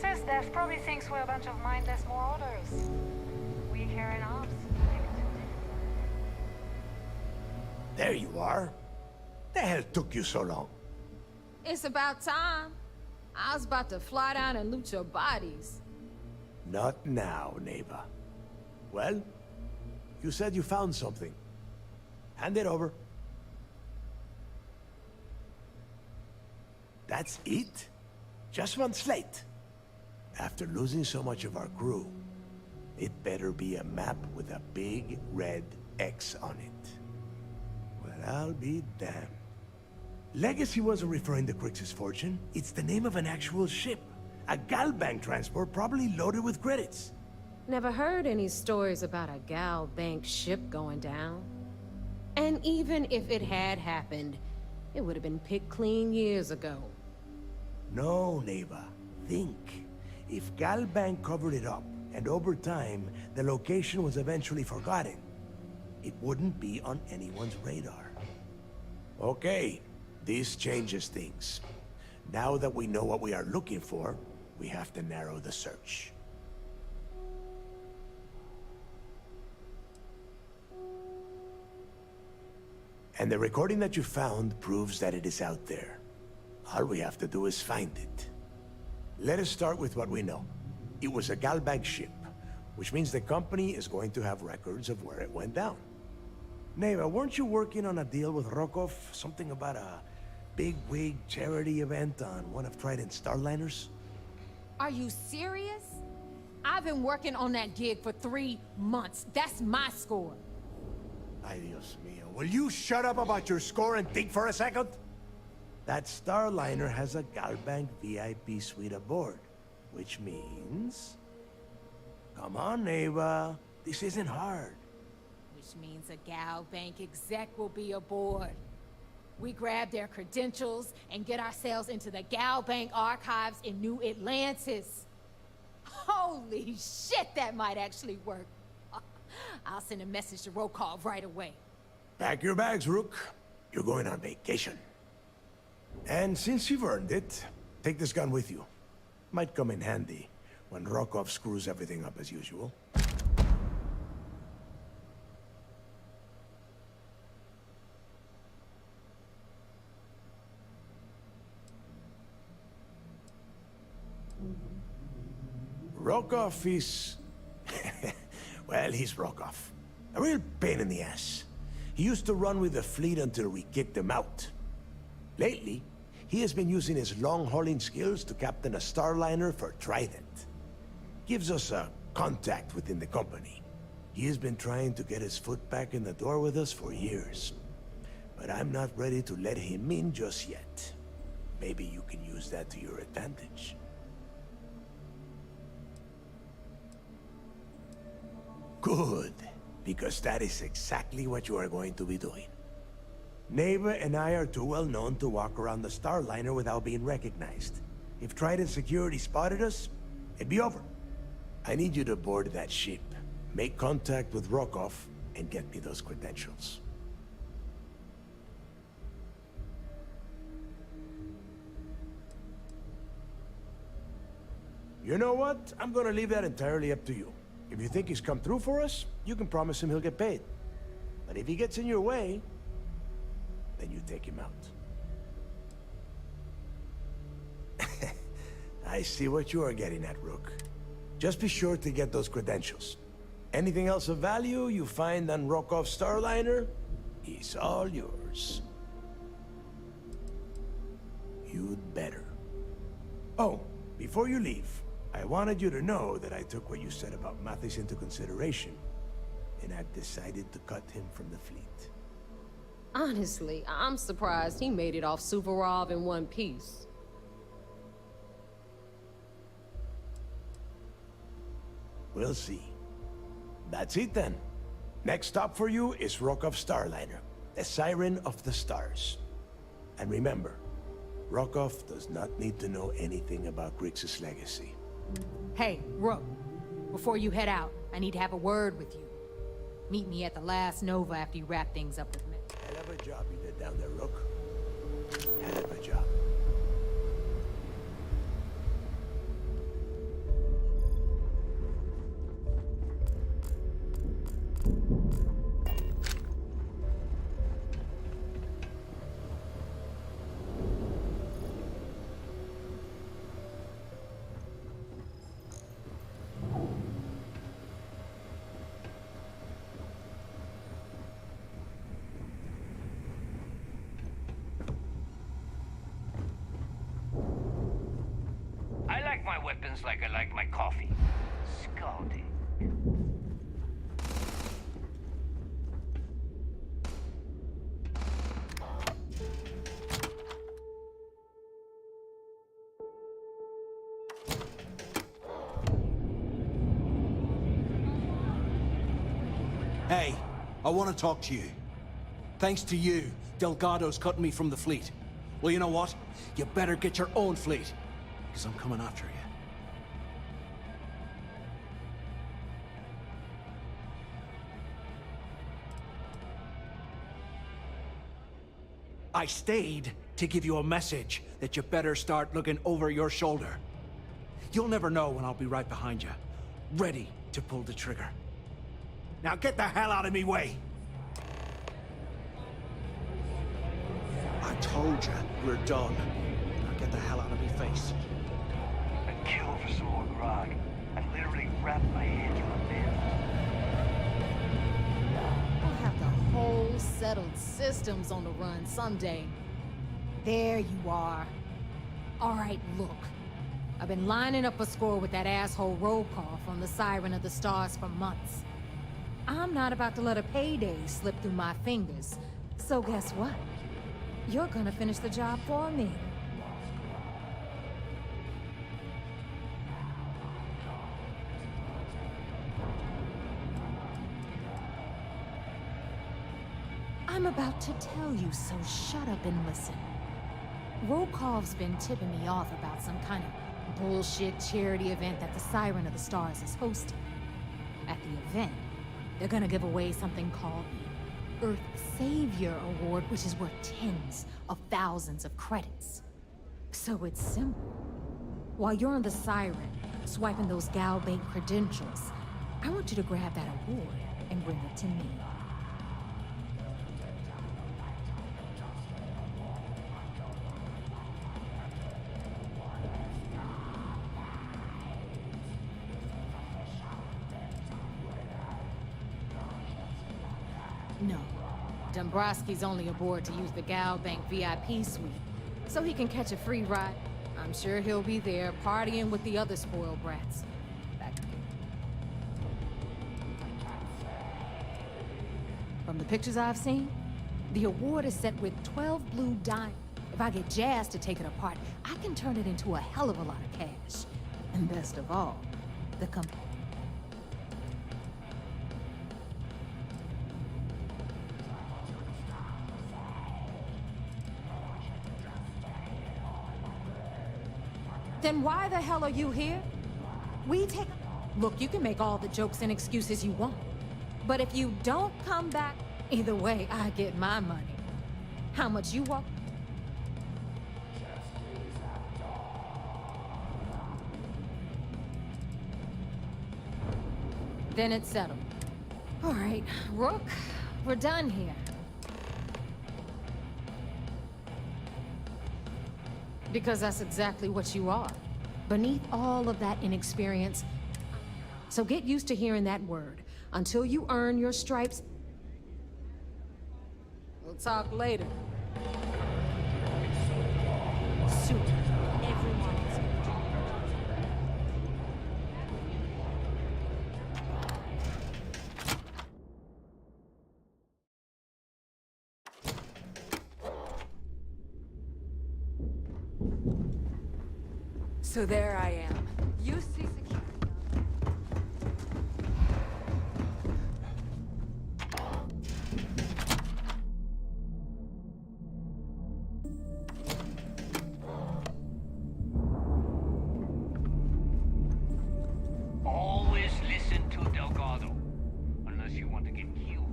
Sis, Dash probably thinks we're a bunch of mindless marauders. We here in ops. There you are. The hell took you so long? It's about time. I was about to fly down and loot your bodies. Not now, neighbor. Well, you said you found something. Hand it over. That's it? Just one slate? After losing so much of our crew, it better be a map with a big red X on it. Well, I'll be damned. Legacy wasn't referring to Crix's fortune. It's the name of an actual ship. A Galbank transport probably loaded with credits. Never heard any stories about a Gal Bank ship going down. And even if it had happened, it would have been picked clean years ago. No, neighbor. Think. If Galbank covered it up, and over time, the location was eventually forgotten, it wouldn't be on anyone's radar. Okay, this changes things. Now that we know what we are looking for, we have to narrow the search. And the recording that you found proves that it is out there. All we have to do is find it. Let us start with what we know. It was a Galbank ship, which means the company is going to have records of where it went down. Neva, weren't you working on a deal with Rokov? Something about a big-wig charity event on one of Trident's Starliners? Are you serious? I've been working on that gig for 3 months. That's my score. Ay, Dios mío. Will you shut up about your score and think for a second? That Starliner has a Galbank VIP suite aboard, which means... Come on, Neva. This isn't hard. Which means a Gal Bank exec will be aboard. We grab their credentials and get ourselves into the Gal Bank archives in New Atlantis. Holy shit, that might actually work. I'll send a message to Rokov right away. Pack your bags, Rook. You're going on vacation. And since you've earned it, take this gun with you. Might come in handy when Rokov screws everything up as usual. Rokov is... well, he's Rokov. A real pain in the ass. He used to run with the fleet until we kicked him out. Lately, he has been using his long-hauling skills to captain a Starliner for Trident. Gives us a contact within the company. He has been trying to get his foot back in the door with us for years. But I'm not ready to let him in just yet. Maybe you can use that to your advantage. Good, because that is exactly what you are going to be doing. Neva and I are too well known to walk around the Starliner without being recognized. If Trident security spotted us, it'd be over. I need you to board that ship, make contact with Rokov, and get me those credentials. You know what? I'm gonna leave that entirely up to you. If you think he's come through for us, you can promise him he'll get paid. But if he gets in your way, then you take him out. I see what you are getting at, Rook. Just be sure to get those credentials. Anything else of value you find on Rokov's Starliner is all yours. You'd better. Oh, before you leave, I wanted you to know that I took what you said about Mathis into consideration, and I've decided to cut him from the fleet. Honestly, I'm surprised he made it off Suvorov in one piece. We'll see. That's it then. Next stop for you is Rokov's Starliner, the Siren of the Stars. And remember, Rokov does not need to know anything about Grixis' legacy. Hey, Rook. Before you head out, I need to have a word with you. Meet me at the last Nova after you wrap things up with me. Hell of a job you did down there, Rook. Hell of a job. I like my weapons like I like my coffee. Scalding. Hey, I want to talk to you. Thanks to you, Delgado's cutting me from the fleet. Well, you know what? You better get your own fleet, because I'm coming after you. I stayed to give you a message that you better start looking over your shoulder. You'll never know when I'll be right behind you, ready to pull the trigger. Now get the hell out of me way! I told you, we're done. Now get the hell out of me face. I'd kill for some more grog. I literally wrapped my hands around it. We'll have the whole settled systems on the run someday. There you are. All right, look. I've been lining up a score with that asshole Rokov on the Siren of the Stars for months. I'm not about to let a payday slip through my fingers. So guess what? You're gonna finish the job for me. I'm about to tell you, so shut up and listen. Rokov's been tipping me off about some kind of bullshit charity event that the Siren of the Stars is hosting. At the event, they're gonna give away something called the Earth Savior Award, which is worth tens of thousands of credits. So it's simple. While you're on the Siren, swiping those Gal Bank credentials, I want you to grab that award and bring it to me. No. Dombrowski's only aboard to use the Gal Bank VIP suite, so he can catch a free ride. I'm sure he'll be there, partying with the other spoiled brats. Back. From the pictures I've seen, the award is set with 12 blue diamonds. If I get Jazz to take it apart, I can turn it into a hell of a lot of cash. And best of all, the company. Then why the hell are you here? We take... Look, you can make all the jokes and excuses you want. But if you don't come back, either way, I get my money. How much you want? Then it's settled. All right, Rook, we're done here. Because that's exactly what you are. Beneath all of that inexperience. So get used to hearing that word. Until you earn your stripes. We'll talk later. Soon, everyone is So there I am. You see security. Always listen to Delgado. Unless you want to get killed.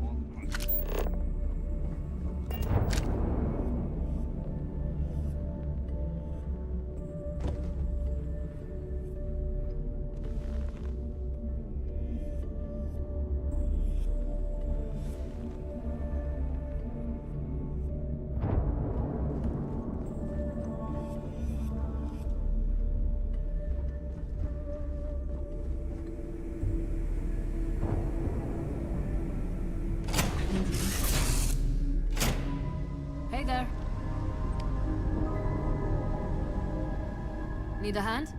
Hey there. Need a hand?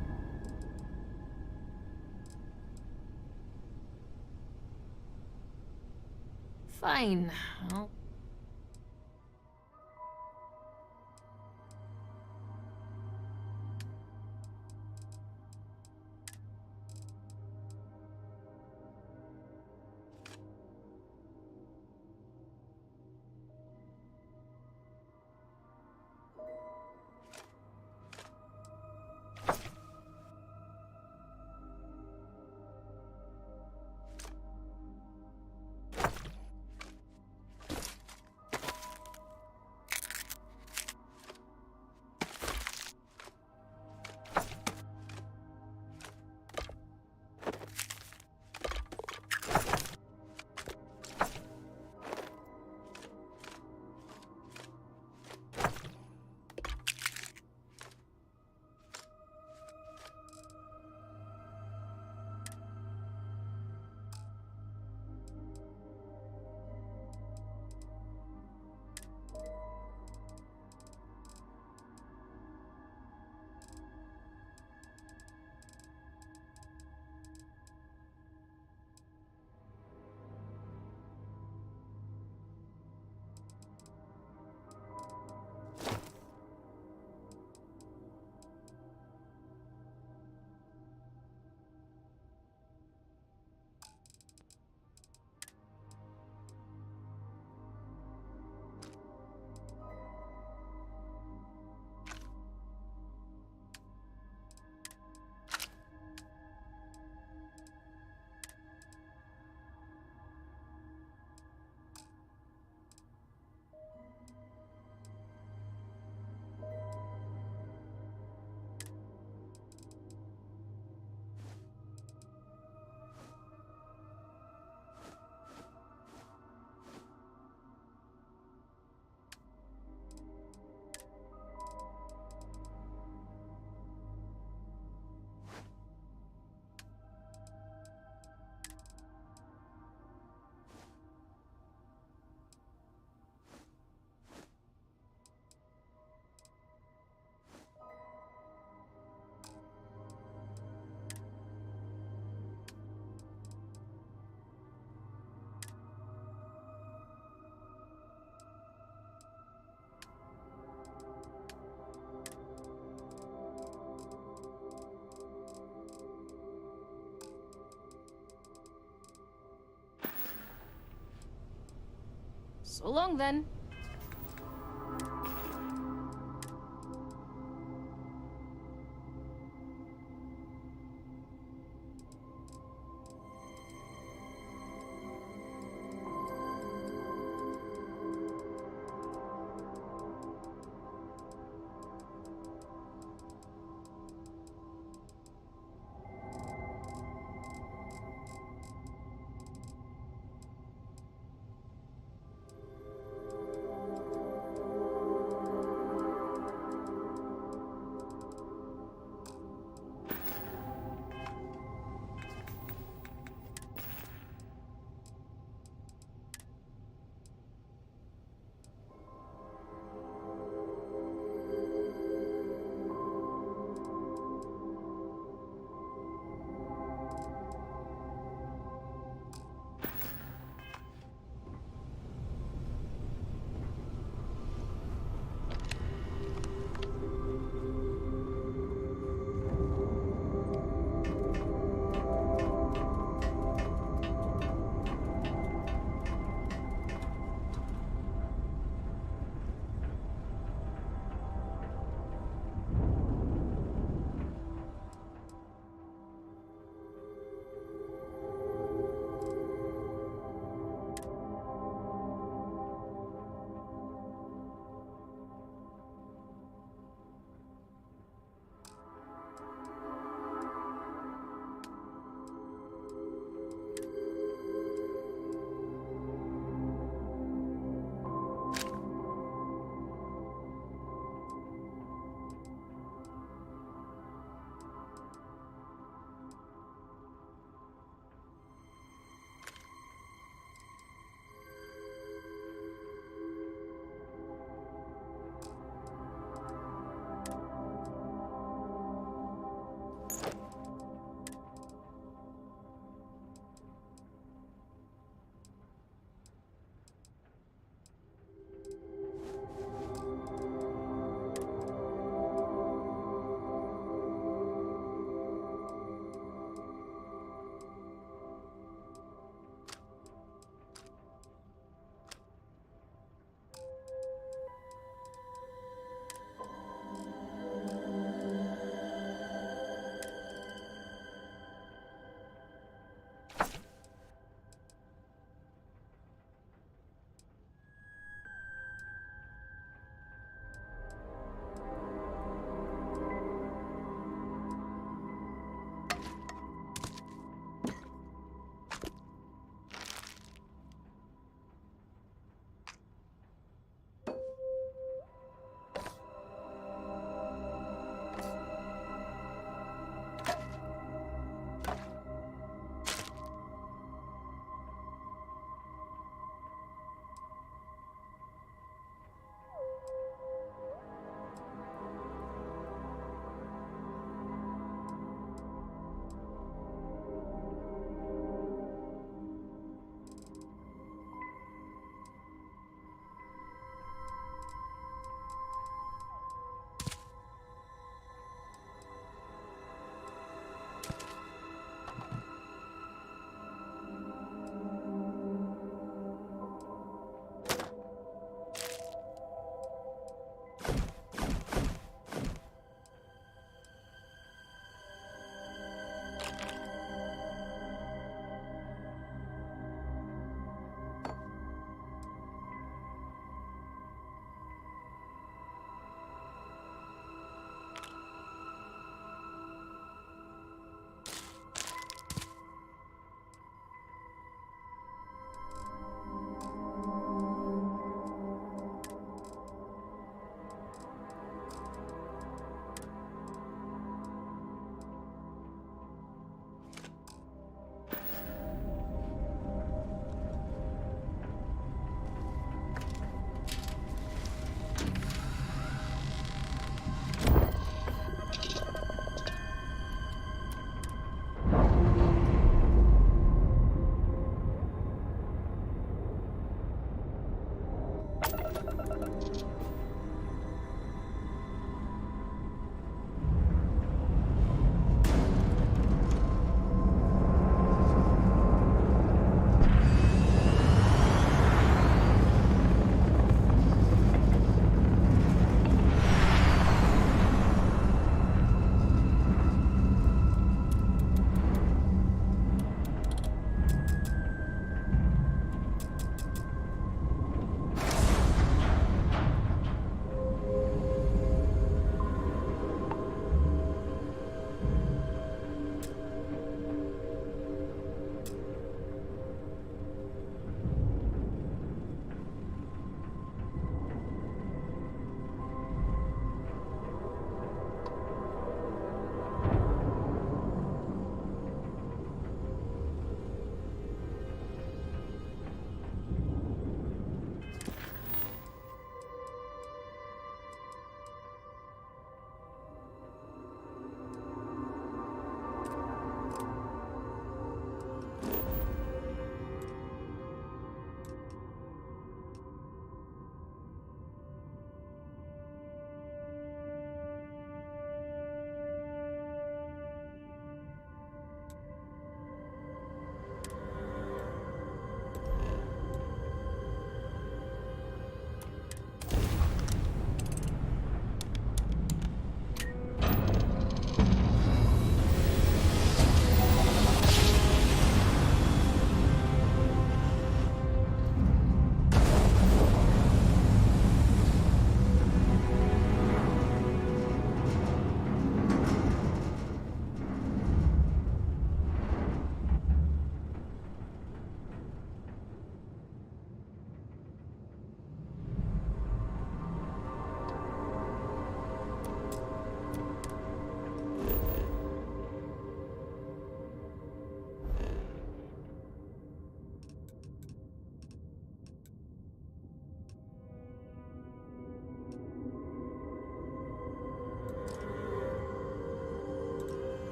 Fine. I'll So long then.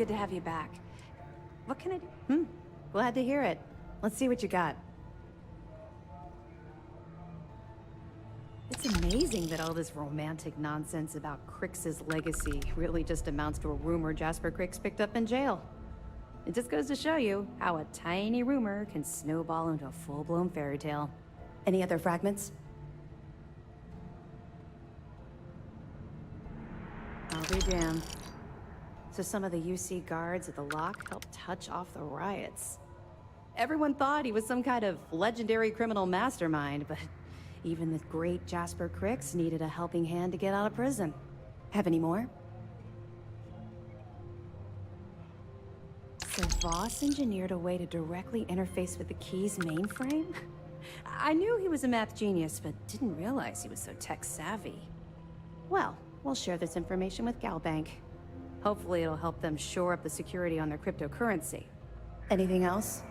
good to have you back. What can I do? Glad to hear it. Let's see what you got. It's amazing that all this romantic nonsense about Crix's legacy really just amounts to a rumor Jasper Crix picked up in jail. It just goes to show you how a tiny rumor can snowball into a full-blown fairy tale. Any other fragments? I'll be damned. So some of the UC guards at the lock helped touch off the riots. Everyone thought he was some kind of legendary criminal mastermind, but even the great Jasper Crix needed a helping hand to get out of prison. Have any more? So Voss engineered a way to directly interface with the Key's mainframe? I knew he was a math genius, but didn't realize he was so tech-savvy. Well, we'll share this information with GalBank. Hopefully it'll help them shore up the security on their cryptocurrency. Anything else?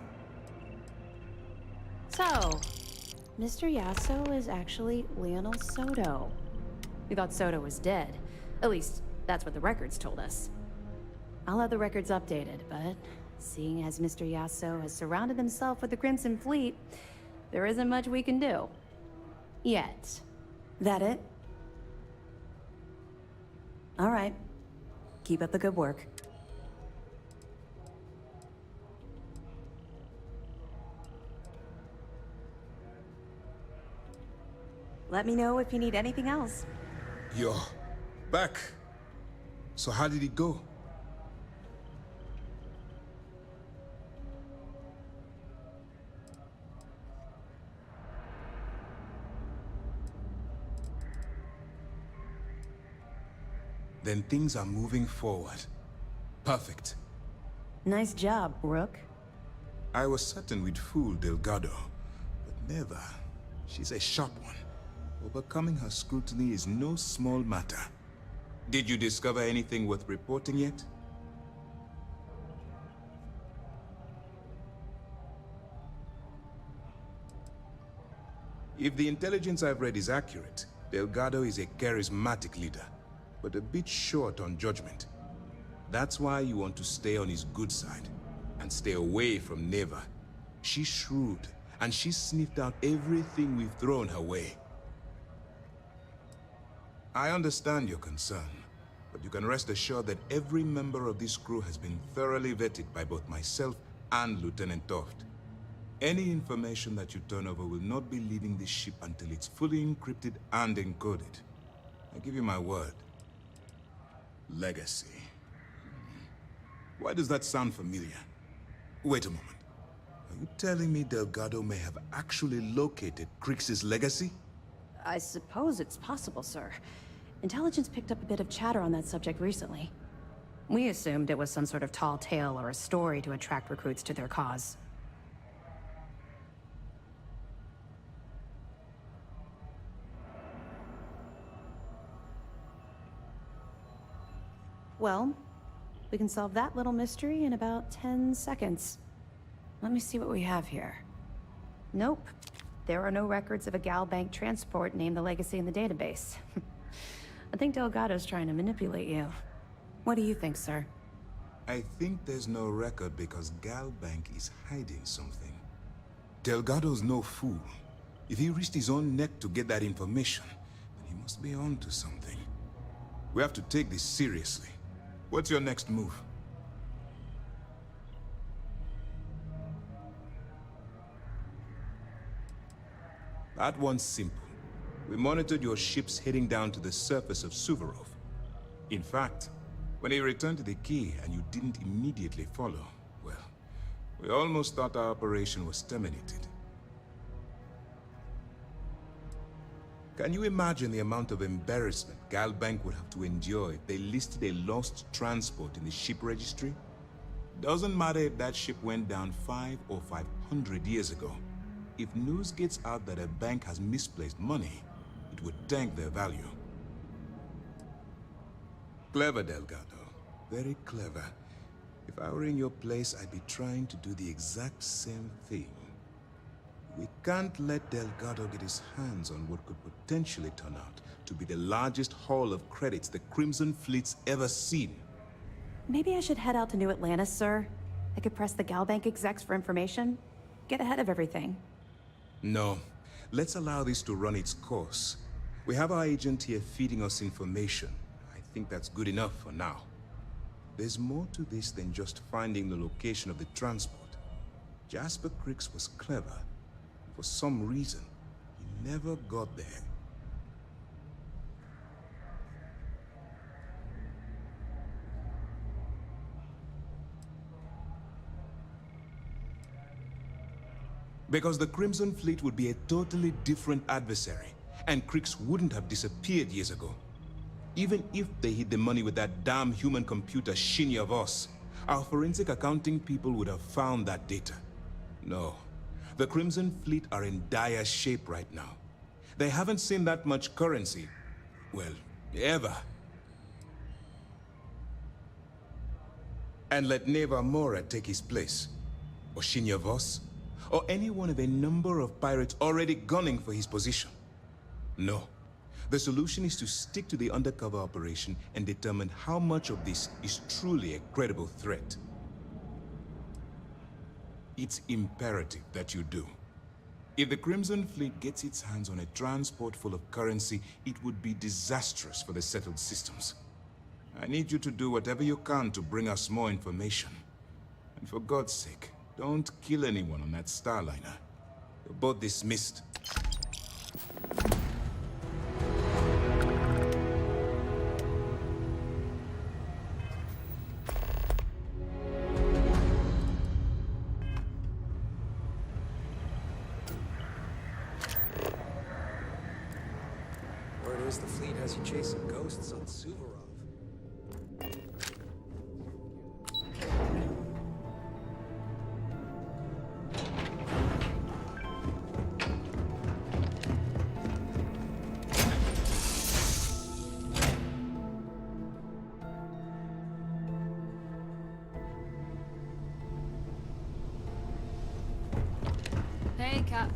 So, Mr. Yasso is actually Lionel Soto. We thought Soto was dead. At least, that's what the records told us. I'll have the records updated, but seeing as Mr. Yasso has surrounded himself with the Crimson Fleet, there isn't much we can do. Yet. That it? All right. Keep up the good work. Let me know if you need anything else. You're back. So how did it go? Then things are moving forward. Perfect. Nice job, Rook. I was certain we'd fool Delgado, but never. She's a sharp one. Overcoming her scrutiny is no small matter. Did you discover anything worth reporting yet? If the intelligence I've read is accurate, Delgado is a charismatic leader, but a bit short on judgment. That's why you want to stay on his good side, and stay away from Neva. She's shrewd, and she's sniffed out everything we've thrown her way. I understand your concern, but you can rest assured that every member of this crew has been thoroughly vetted by both myself and Lieutenant Toft. Any information that you turn over will not be leaving this ship until it's fully encrypted and encoded. I give you my word. Legacy. Why does that sound familiar? Wait a moment. Are you telling me Delgado may have actually located Crix's legacy? I suppose it's possible, sir. Intelligence picked up a bit of chatter on that subject recently. We assumed it was some sort of tall tale or a story to attract recruits to their cause. Well, we can solve that little mystery in about 10 seconds. Let me see what we have here. Nope. There are no records of a GalBank transport named the Legacy in the database. I think Delgado's trying to manipulate you. What do you think, sir? I think there's no record because GalBank is hiding something. Delgado's no fool. If he risked his own neck to get that information, then he must be on to something. We have to take this seriously. What's your next move? That one's simple. We monitored your ships heading down to the surface of Suvorov. In fact, when he returned to the Key and you didn't immediately follow, well, we almost thought our operation was terminated. Can you imagine the amount of embarrassment GalBank would have to endure if they listed a lost transport in the ship registry? Doesn't matter if that ship went down 5 or 500 years ago. If news gets out that a bank has misplaced money, it would tank their value. Clever, Delgado. Very clever. If I were in your place, I'd be trying to do the exact same thing. We can't let Delgado get his hands on what could potentially turn out to be the largest haul of credits the Crimson Fleet's ever seen. maybe I should head out to New Atlantis, sir. I could press the Galbank execs for information. Get ahead of everything. No. Let's allow this to run its course. We have our agent here feeding us information. I think that's good enough for now. There's more to this than just finding the location of the transport. Jasper Cricks was clever. For some reason, he never got there. Because the Crimson Fleet would be a totally different adversary, and Cricks wouldn't have disappeared years ago. Even if they hid the money with that damn human computer Shinya Voss, our forensic accounting people would have found that data. No, the Crimson Fleet are in dire shape right now. They haven't seen that much currency, well, ever. And let Neva Mora take his place, or Shinya Voss, or any one of a number of pirates already gunning for his position. No. The solution is to stick to the undercover operation and determine how much of this is truly a credible threat. It's imperative that you do. If the Crimson Fleet gets its hands on a transport full of currency, it would be disastrous for the settled systems. I need you to do whatever you can to bring us more information. And for God's sake, don't kill anyone on that Starliner. You're both dismissed. Word is the fleet has you chasing ghosts on Suvorov. Hey, Cap.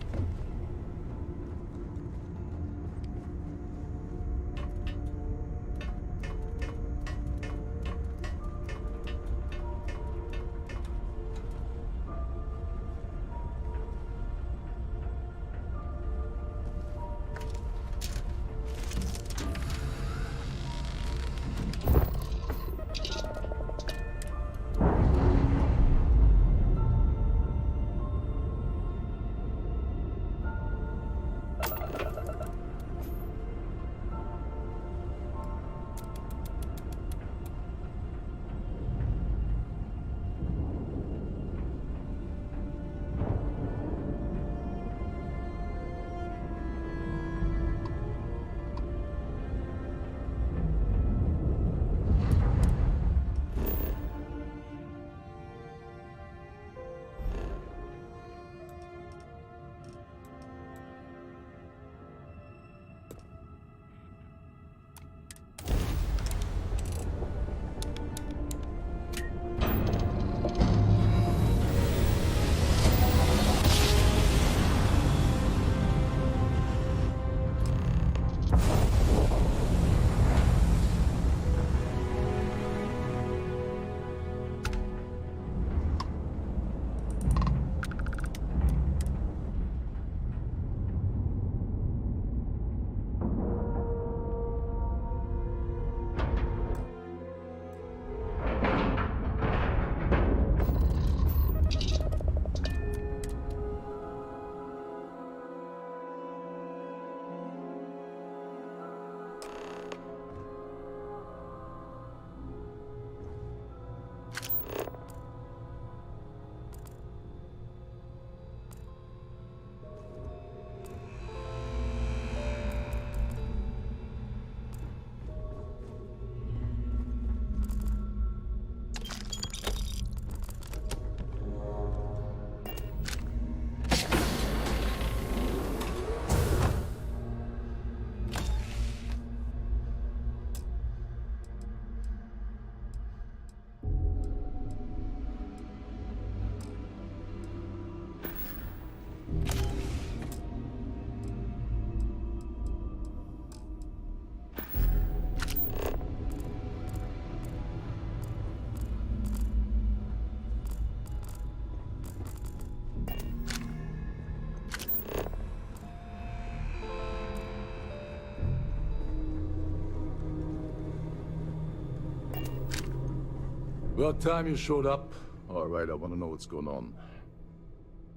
About time you showed up. All right, I want to know what's going on.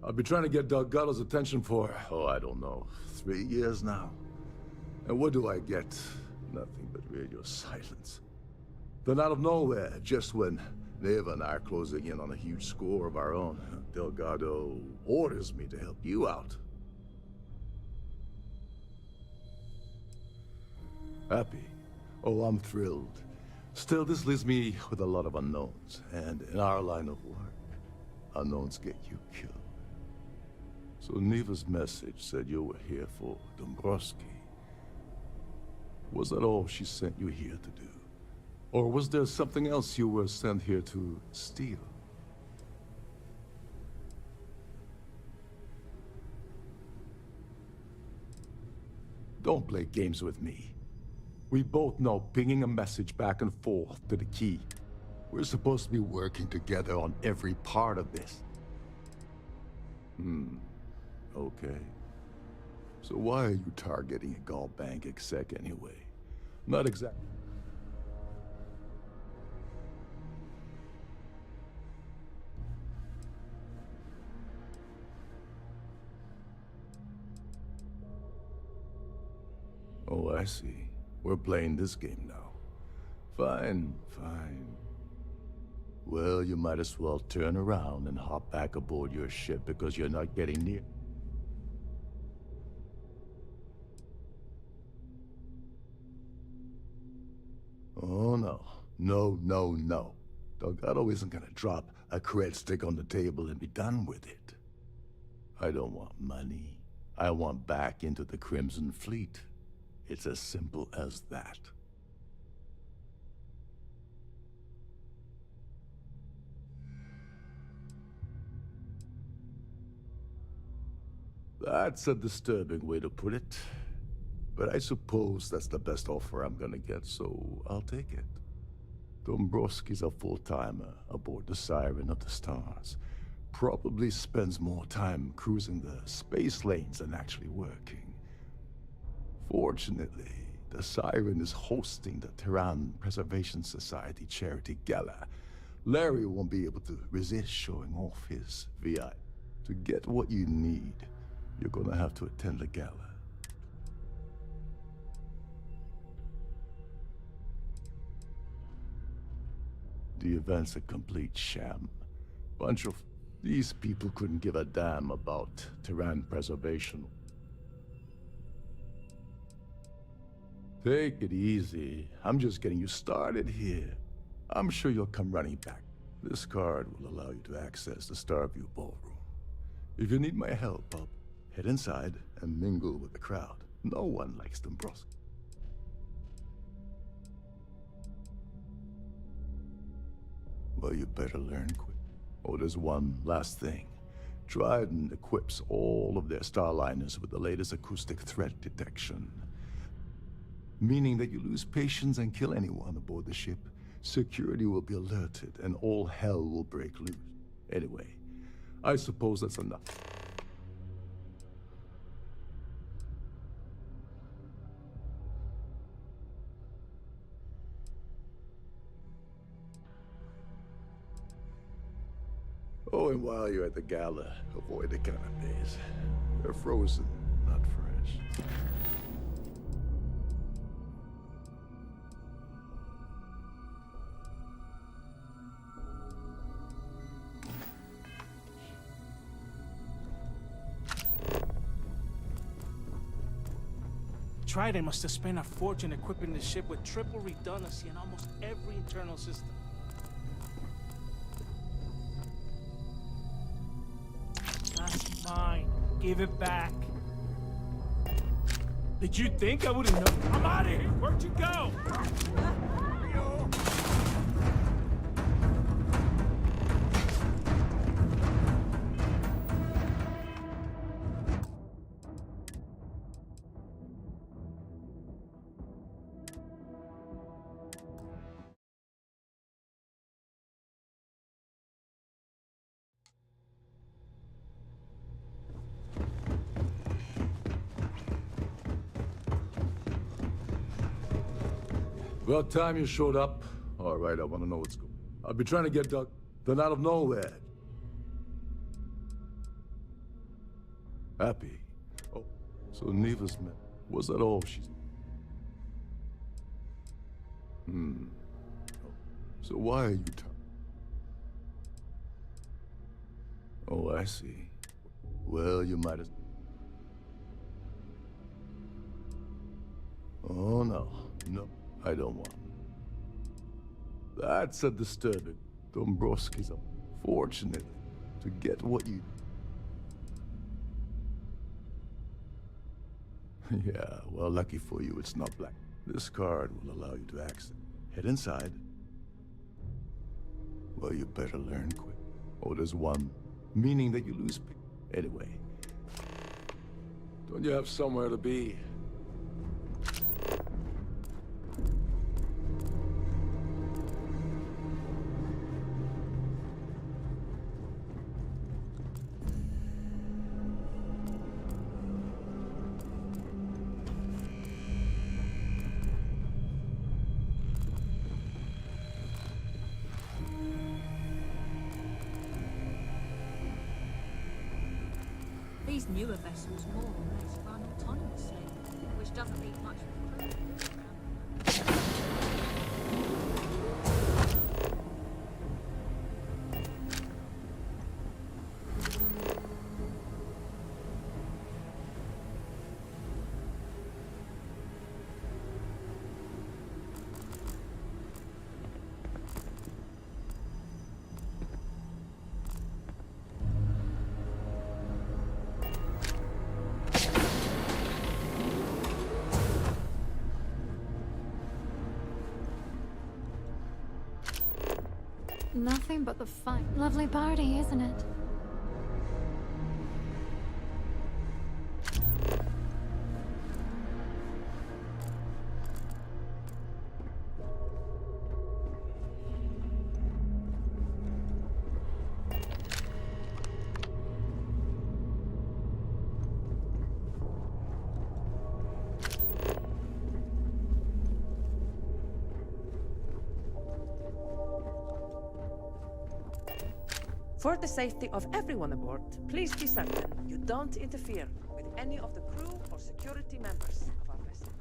I've been trying to get Delgado's attention for, oh, I don't know, 3 years now. And what do I get? Nothing but radio silence. Then out of nowhere, just when Neva and I are closing in on a huge score of our own, Delgado orders me to help you out. Happy? Oh, I'm thrilled. Still, this leaves me with a lot of unknowns, and in our line of work, unknowns get you killed. So Neva's message said you were here for Dombrowski. Was that all she sent you here to do? Or was there something else you were sent here to steal? Don't play games with me. We both know pinging a message back and forth to the key. We're supposed to be working together on every part of this. Okay. So why are you targeting a Gal Bank exec anyway? Not exactly. Oh, I see. We're playing this game now. Fine, fine. Well, you might as well turn around and hop back aboard your ship because you're not getting near. Oh, no. No, no, no. Delgado isn't gonna drop a cred stick on the table and be done with it. I don't want money. I want back into the Crimson Fleet. It's as simple as that. That's a disturbing way to put it. But I suppose that's the best offer I'm gonna get, so I'll take it. Dombrowski's a full-timer aboard the Siren of the Stars. Probably spends more time cruising the space lanes than actually working. Fortunately, the Siren is hosting the Terran Preservation Society charity gala. Larry won't be able to resist showing off his VI. To get what you need, you're gonna have to attend the gala. The event's a complete sham. Bunch of these people couldn't give a damn about Terran preservation. Take it easy. I'm just getting you started here. I'm sure you'll come running back. This card will allow you to access the Starfield ballroom. If you need my help, I'll head inside and mingle with the crowd. No one likes Dombrowski. Well, you better learn quick. Oh, there's one last thing. Dryden equips all of their starliners with the latest acoustic threat detection. Meaning that you lose patience and kill anyone aboard the ship, security will be alerted and all hell will break loose. Anyway, I suppose that's enough. Oh, and while you're at the gala, avoid the canapes. They're frozen, not fresh. Trident must have spent a fortune equipping the ship with triple redundancy in almost every internal system. That's mine. Give it back. Did you think I would've known? I'm out of here! Where'd you go? About time you showed up. All right, I want to know what's going on. I'll be trying to get Doug, then out of nowhere. Happy. Oh, so Neva's man. Was that all she's... Oh, so why are you Oh, I see. Well, you might as... Oh, no. No, I don't want. That's a disturbing. Dombrowski's unfortunate to get what you... Yeah, well, lucky for you, it's not black. This card will allow you to access. Head inside. Well, you better learn quick. Oh, there's one. Meaning that you lose... Anyway. Don't you have somewhere to be? These newer vessels more or less run autonomously, which doesn't leave much room for around. Nothing but the fun. Lovely party, isn't it? For the safety of everyone aboard, please be certain you don't interfere with any of the crew or security members of our vessel.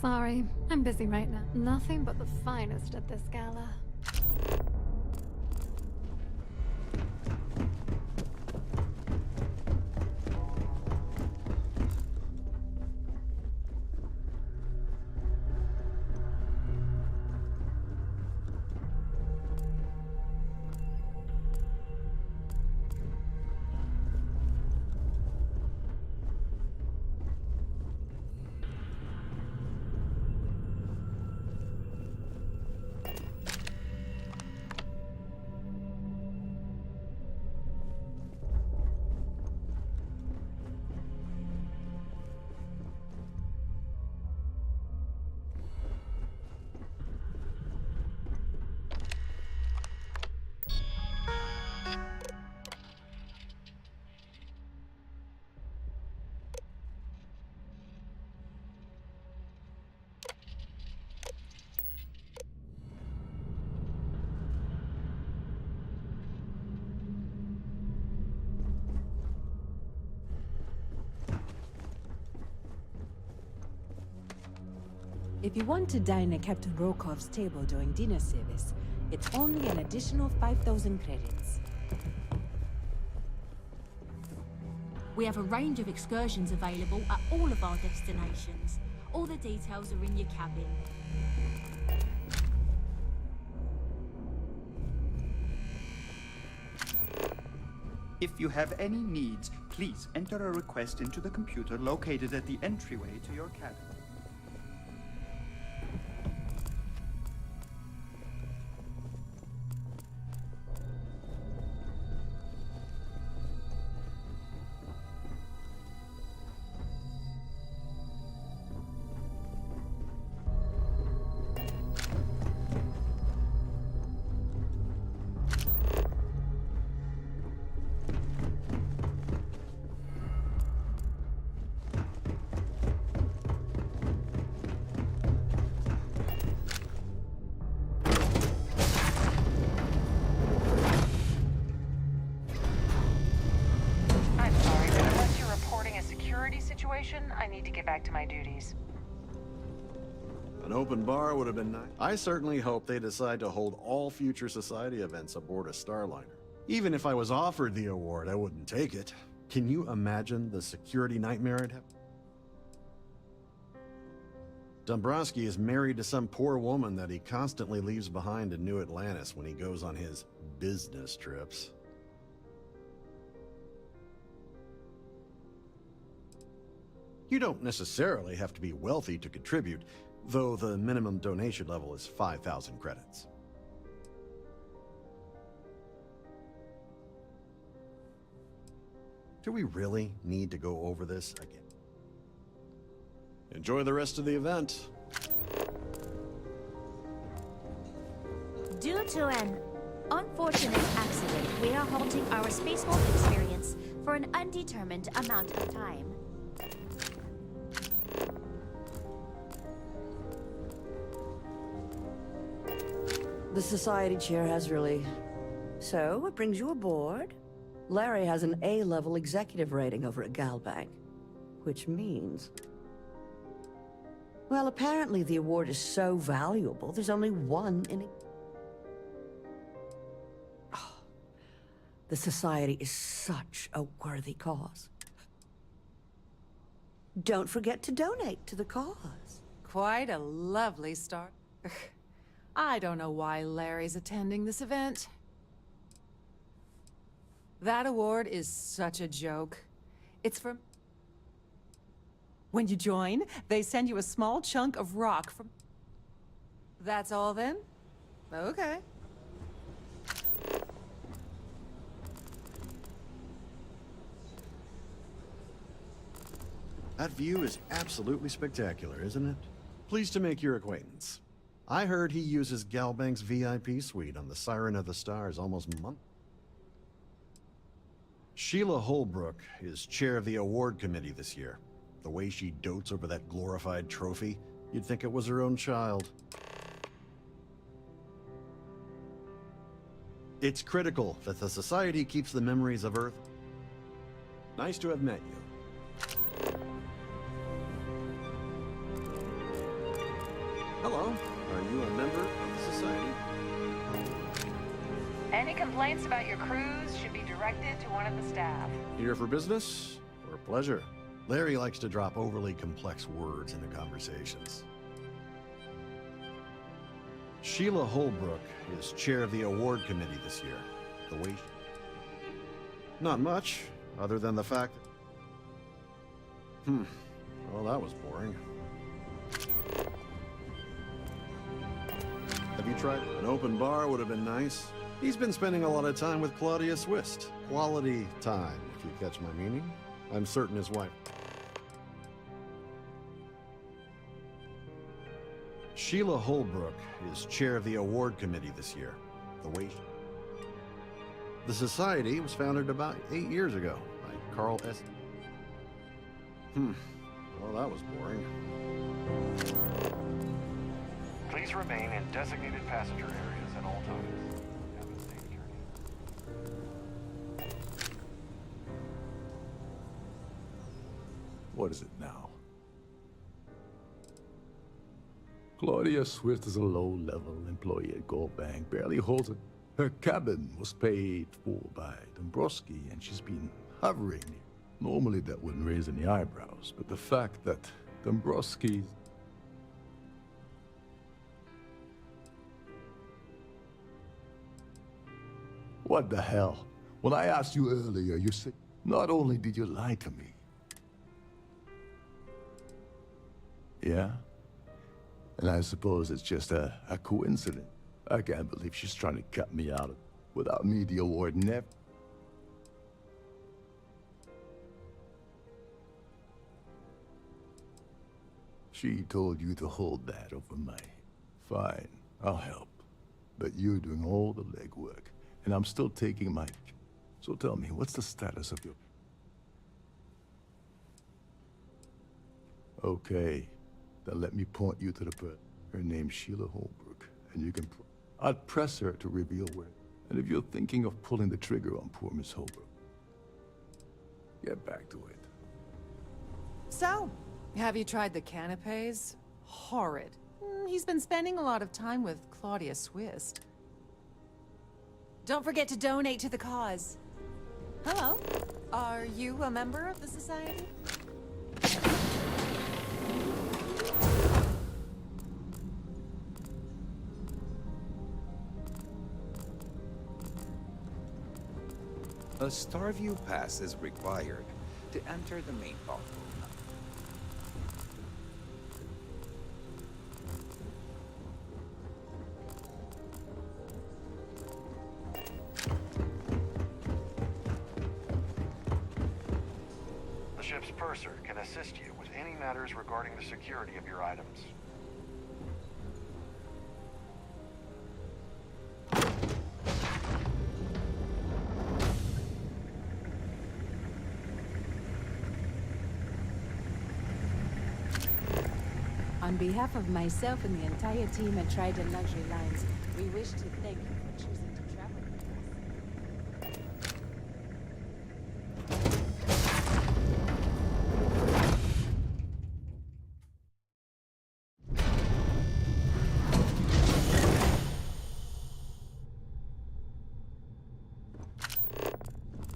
Sorry, I'm busy right now. Nothing but the finest at this gala. If you want to dine at Captain Rokov's table during dinner service, it's only an additional 5,000 credits. We have a range of excursions available at all of our destinations. All the details are in your cabin. If you have any needs, please enter a request into the computer located at the entryway to your cabin. situation, I need to get back to my duties. An open bar would have been nice. I certainly hope they decide to hold all future society events aboard a Starliner. Even if I was offered the award, I wouldn't take it. Can you imagine the security nightmare I'd have? Dombrowski is married to some poor woman that he constantly leaves behind in New Atlantis when he goes on his business trips. You don't necessarily have to be wealthy to contribute, though the minimum donation level is 5,000 credits. Do we really need to go over this again? Enjoy the rest of the event. Due to an unfortunate accident, we are halting our spacewalk experience for an undetermined amount of time. The Society Chair has really... So, what brings you aboard? Larry has an A-level executive rating over at Galbank, which means... Well, apparently the award is so valuable, there's only one in it. Oh, the Society is such a worthy cause. Don't forget to donate to the cause. Quite a lovely start. I don't know why Larry's attending this event. That award is such a joke. It's from... When you join, they send you a small chunk of rock from... That's all then? Okay. That view is absolutely spectacular, isn't it? Pleased to make your acquaintance. I heard he uses Galbank's VIP suite on the Siren of the Stars almost month. Sheila Holbrook is chair of the award committee this year. The way she dotes over that glorified trophy, you'd think it was her own child. It's critical that the Society keeps the memories of Earth. Nice to have met you. Hello. Are you a member of the Society? Any complaints about your cruise should be directed to one of the staff. Here for business or pleasure? Larry likes to drop overly complex words into conversations. Sheila Holbrook is chair of the award committee this year. The way Not much, other than the fact that... Well, that was boring. Have you tried? An open bar would have been nice. He's been spending a lot of time with Claudia Swist. Quality time, if you catch my meaning. I'm certain his wife. Sheila Holbrook is chair of the award committee this year. The Society was founded about 8 years ago by Carl S. Well, that was boring. Please remain in designated passenger areas at all times. Have a safe journey. What is it now? Claudia Swift is a low-level employee at Goldbank, barely holds a... Her cabin was paid for by Dombrowski, and she's been hovering. Normally that wouldn't raise any eyebrows, but the fact that Dombrowski's... What the hell? When I asked you earlier, you said, not only did you lie to me... Yeah? And I suppose it's just a coincidence. I can't believe she's trying to cut me out without me the award never. She told you to hold that over my... Fine, I'll help. But you're doing all the legwork, and I'm still taking my... So tell me, what's the status of your... Okay, then let me point you to the person. Her name's Sheila Holbrook, and you can... I'd press her to reveal where. And if you're thinking of pulling the trigger on poor Miss Holbrook, get back to it. So, have you tried the canapes? Horrid. He's been spending a lot of time with Claudia Swist. Don't forget to donate to the cause. Hello. Are you a member of the Society? A Starview pass is required to enter the main vault. The ship's purser can assist you with any matters regarding the security of your items. On behalf of myself and the entire team at Trident Luxury Lines, we wish to thank you for choosing to travel with us.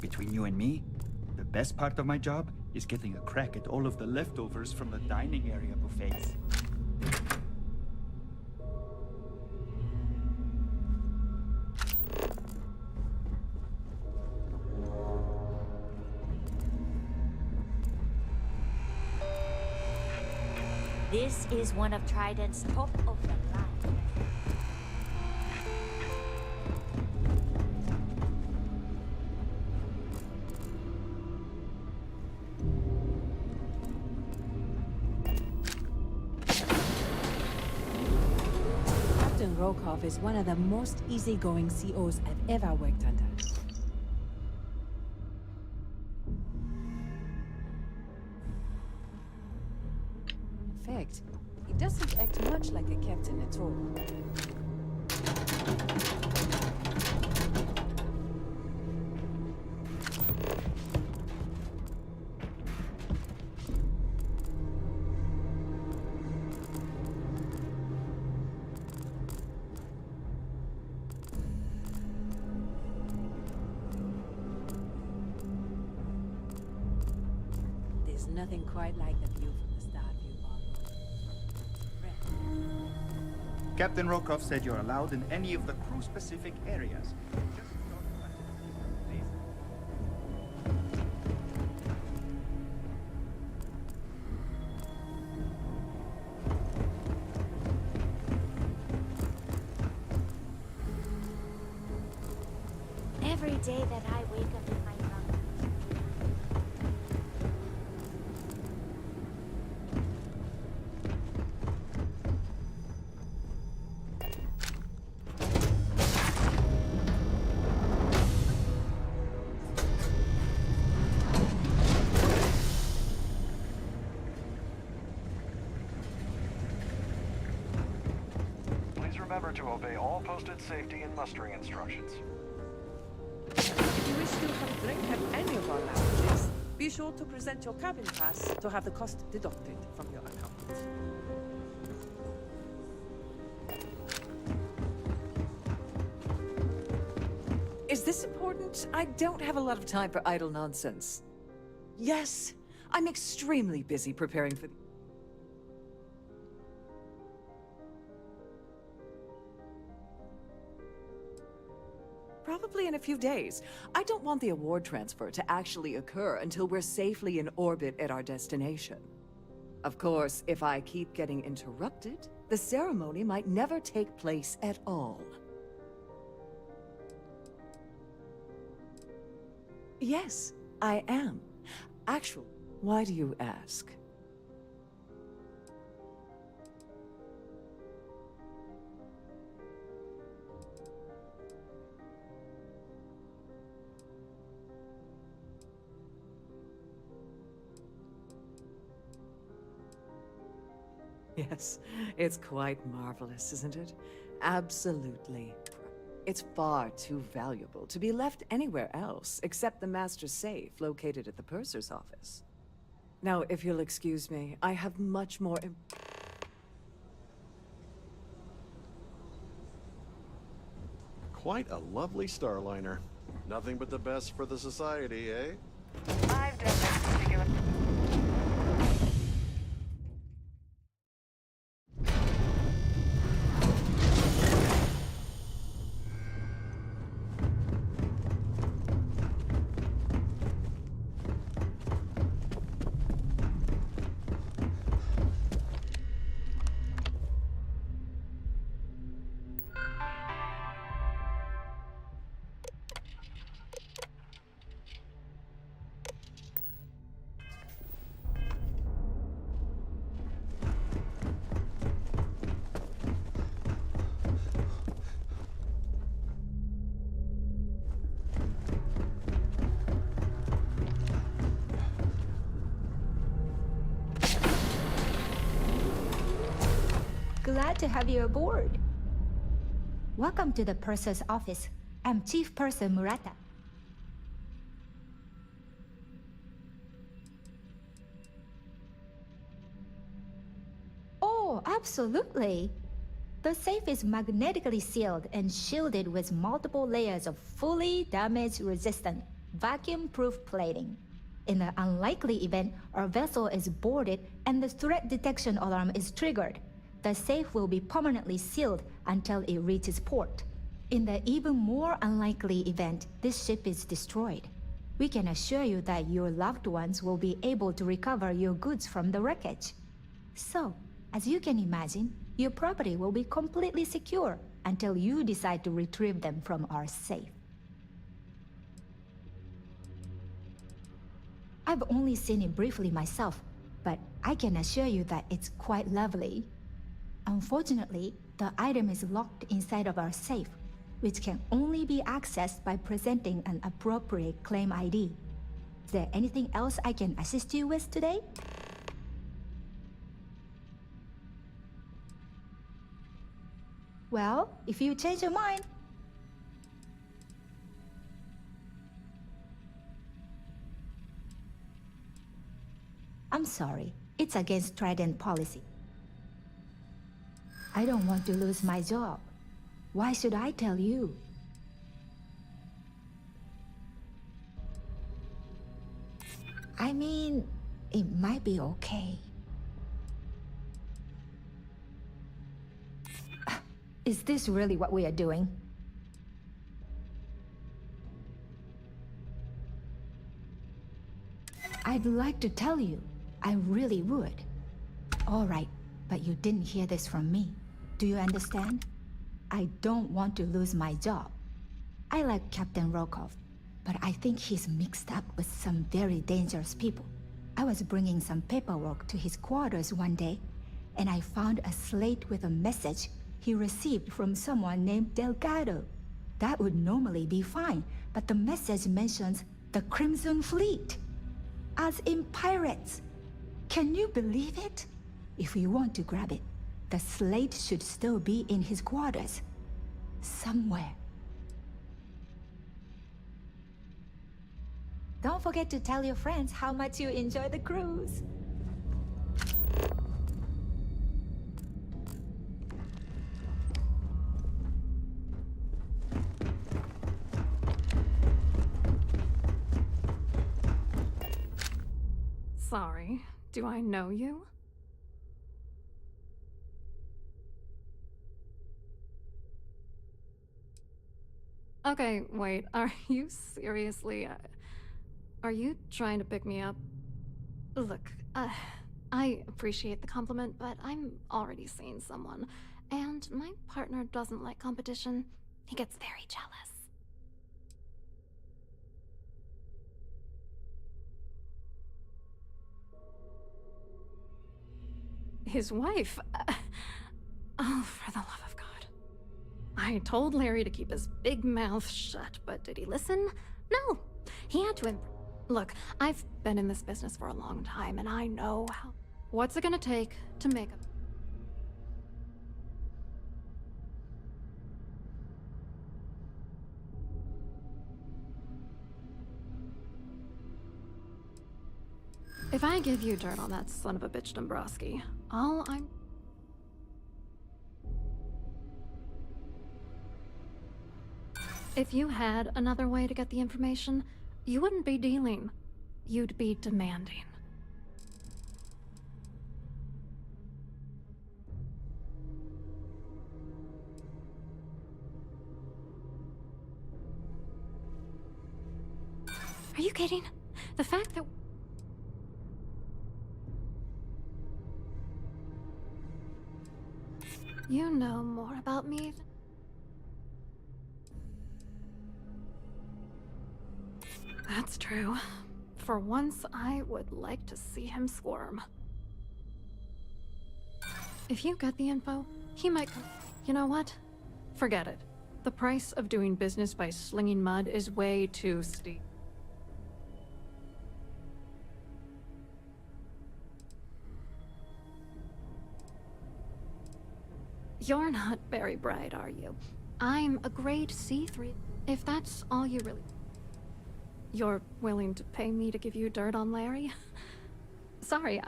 Between you and me, the best part of my job is getting a crack at all of the leftovers from the dining area buffets. This is one of Trident's top of the line. Captain Rokov is one of the most easygoing COs I've ever worked under. In fact, he doesn't act much like a captain at all. There's nothing quite like the view from the Starfield ballroom. Captain Rokov said you're allowed in any of the crew-specific areas. Just don't let it be Every day that I wake up in my bunk. Please remember to obey all posted safety and mustering instructions. If you wish to have a drink at any of our lounges, be sure to present your cabin pass to have the cost deducted from your account. Is this important? I don't have a lot of time for idle nonsense. Yes, I'm extremely busy preparing for... Probably in a few days. I don't want the award transfer to actually occur until we're safely in orbit at our destination. Of course, if I keep getting interrupted, the ceremony might never take place at all. Yes, I am. Actually, why do you ask? Yes, it's quite marvelous, isn't it? Absolutely. It's far too valuable to be left anywhere else except the master's safe located at the purser's office. Now, if you'll excuse me, I have much more Quite a lovely Starliner. Nothing but the best for the Society, eh? I've done this particular. Glad to have you aboard. Welcome to the Purser's office. I'm Chief Purser Murata. Oh, absolutely. The safe is magnetically sealed and shielded with multiple layers of fully damage-resistant, vacuum-proof plating. In the unlikely event our vessel is boarded and the threat detection alarm is triggered, the safe will be permanently sealed until it reaches port. In the even more unlikely event this ship is destroyed, we can assure you that your loved ones will be able to recover your goods from the wreckage. So, as you can imagine, your property will be completely secure until you decide to retrieve them from our safe. I've only seen it briefly myself, but I can assure you that it's quite lovely. Unfortunately, the item is locked inside of our safe, which can only be accessed by presenting an appropriate claim ID. Is there anything else I can assist you with today? Well, if you change your mind... I'm sorry, it's against Trident policy. I don't want to lose my job. Why should I tell you? I mean, it might be okay. Is this really what we are doing? I'd like to tell you. I really would. All right, but you didn't hear this from me. Do you understand? I don't want to lose my job. I like Captain Rokov, but I think he's mixed up with some very dangerous people. I was bringing some paperwork to his quarters one day, and I found a slate with a message he received from someone named Delgado. That would normally be fine, but the message mentions the Crimson Fleet, as in pirates. Can you believe it? If you want to grab it, the slate should still be in his quarters. Somewhere. Don't forget to tell your friends how much you enjoy the cruise. Sorry, do I know you? Okay, wait, are you seriously... are you trying to pick me up? Look, I appreciate the compliment, but I'm already seeing someone, and my partner doesn't like competition. He gets very jealous. His wife? Oh, for the love of God. I told Larry to keep his big mouth shut, but did he listen? No. He had to Look, I've been in this business for a long time, and I know how... What's it gonna take to make a... If I give you dirt on that son of a bitch Dombrowski, If you had another way to get the information, you wouldn't be dealing. You'd be demanding. Are you kidding? The fact that... You know more about me than... That's true. For once, I would like to see him squirm. If you get the info, he might come... You know what? Forget it. The price of doing business by slinging mud is way too steep. You're not very bright, are you? I'm a grade C3. If that's all you really... You're willing to pay me to give you dirt on Larry? Sorry,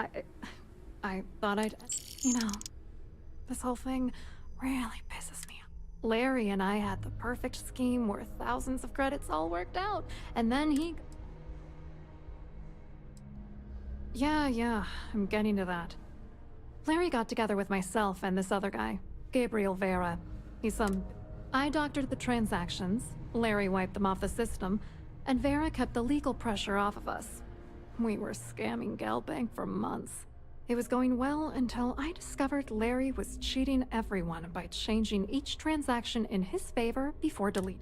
I thought I'd... You know, this whole thing really pisses me off. Larry and I had the perfect scheme where thousands of credits all worked out, and then he... Yeah, I'm getting to that. Larry got together with myself and this other guy, Gabriel Vera. He's some... I doctored the transactions, Larry wiped them off the system, and Vera kept the legal pressure off of us. We were scamming Galbank for months. It was going well until I discovered Larry was cheating everyone by changing each transaction in his favor before deleting.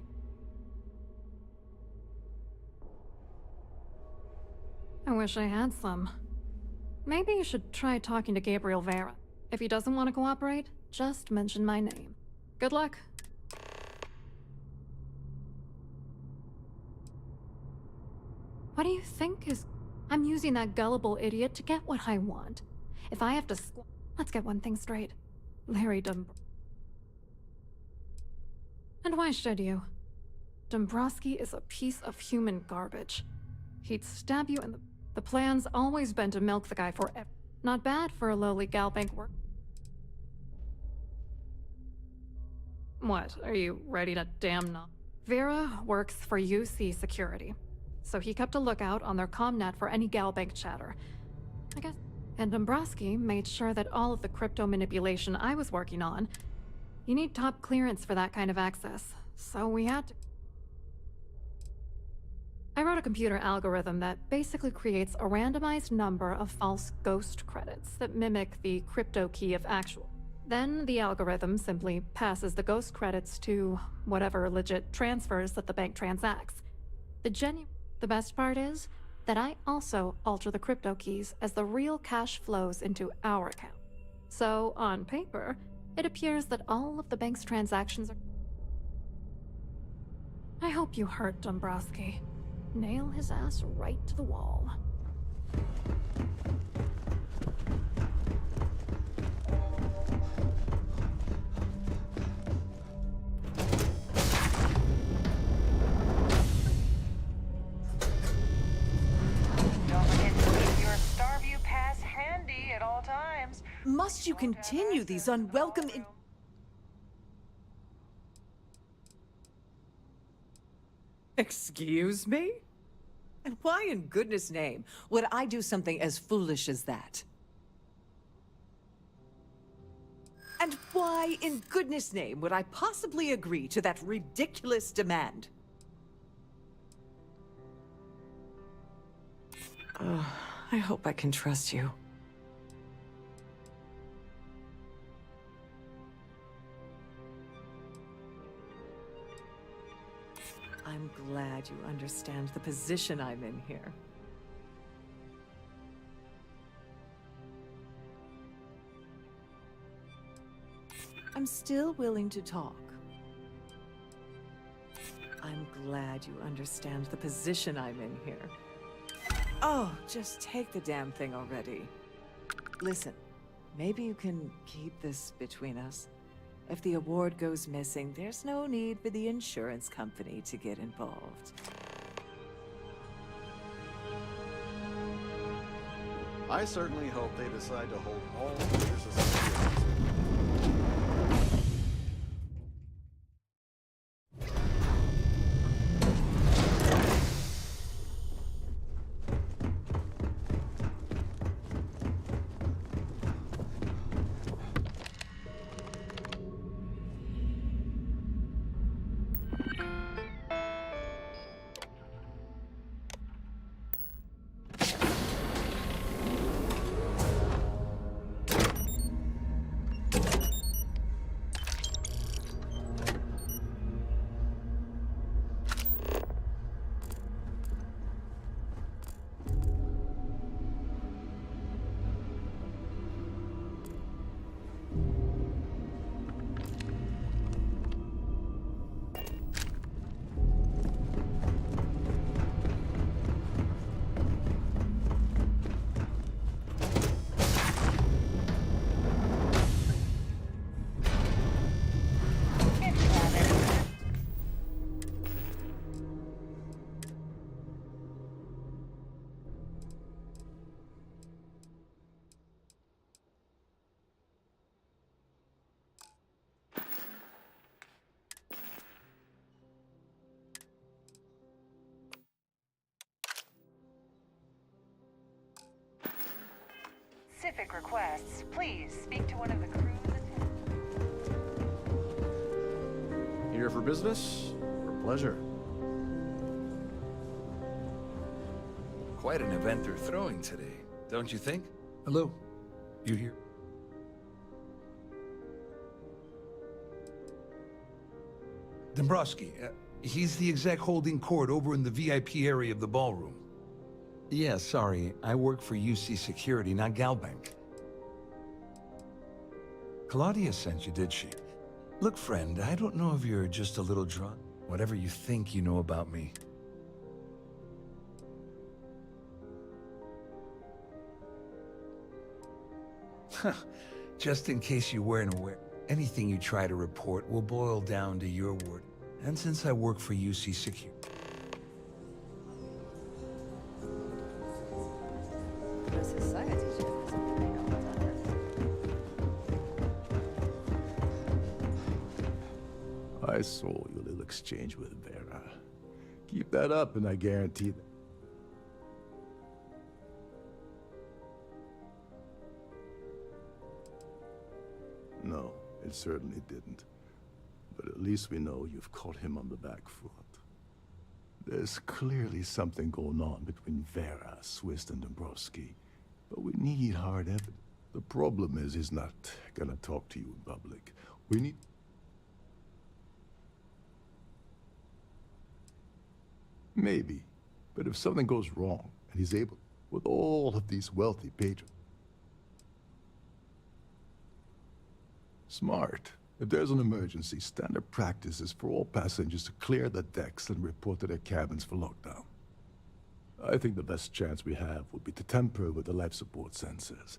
I wish I had some. Maybe you should try talking to Gabriel Vera. If he doesn't want to cooperate, just mention my name. Good luck. What do you think is... I'm using that gullible idiot to get what I want. If I have to let's get one thing straight. Larry And why should you? Dombrowski is a piece of human garbage. He'd stab you in the... The plan's always been to milk the guy forever. Not bad for a lowly Galbank work. What, are you ready to damn not? Vera works for UC Security, so he kept a lookout on their commnet for any Galbank chatter. I guess. And Dombrowski made sure that all of the crypto manipulation I was working on, you need top clearance for that kind of access, so we had to... I wrote a computer algorithm that basically creates a randomized number of false ghost credits that mimic the crypto key of actual. Then the algorithm simply passes the ghost credits to whatever legit transfers that the bank transacts. The best part is that I also alter the crypto keys as the real cash flows into our account. So, on paper, it appears that all of the bank's transactions are... I hope you hurt Dombrowski. Nail his ass right to the wall. Don't forget to keep your Starview pass handy at all times. Must you continue these unwelcome Excuse me? And why in goodness name would I do something as foolish as that? And why in goodness name would I possibly agree to that ridiculous demand? I hope I can trust you. I'm glad you understand the position I'm in here. I'm still willing to talk. I'm glad you understand the position I'm in here. Oh, just take the damn thing already. Listen, maybe you can keep this between us. If the award goes missing, there's no need for the insurance company to get involved. I certainly hope they decide to hold all future society. Specific requests. Please speak to one of the crew's attendants. Here for business or pleasure? Quite an event they're throwing today, don't you think? Hello? You here? Dombrowski, he's the exec holding court over in the VIP area of the ballroom. Yeah, sorry. I work for UC Security, not Galbank. Claudia sent you, did she? Look, friend, I don't know if you're just a little drunk. Whatever you think you know about me. Just in case you weren't aware, anything you try to report will boil down to your word. And since I work for UC Security... The society chef isn't playing all the time. I saw your little exchange with Vera. Keep that up and I guarantee that... No, it certainly didn't. But at least we know you've caught him on the back foot. There's clearly something going on between Vera, Swiss, and Dombrowski. But we need hard evidence. The problem is he's not gonna talk to you in public. We need... Maybe. But if something goes wrong, and he's able, with all of these wealthy patrons... Smart. If there's an emergency, standard practice is for all passengers to clear the decks and report to their cabins for lockdown. I think the best chance we have would be to tamper with the life support sensors.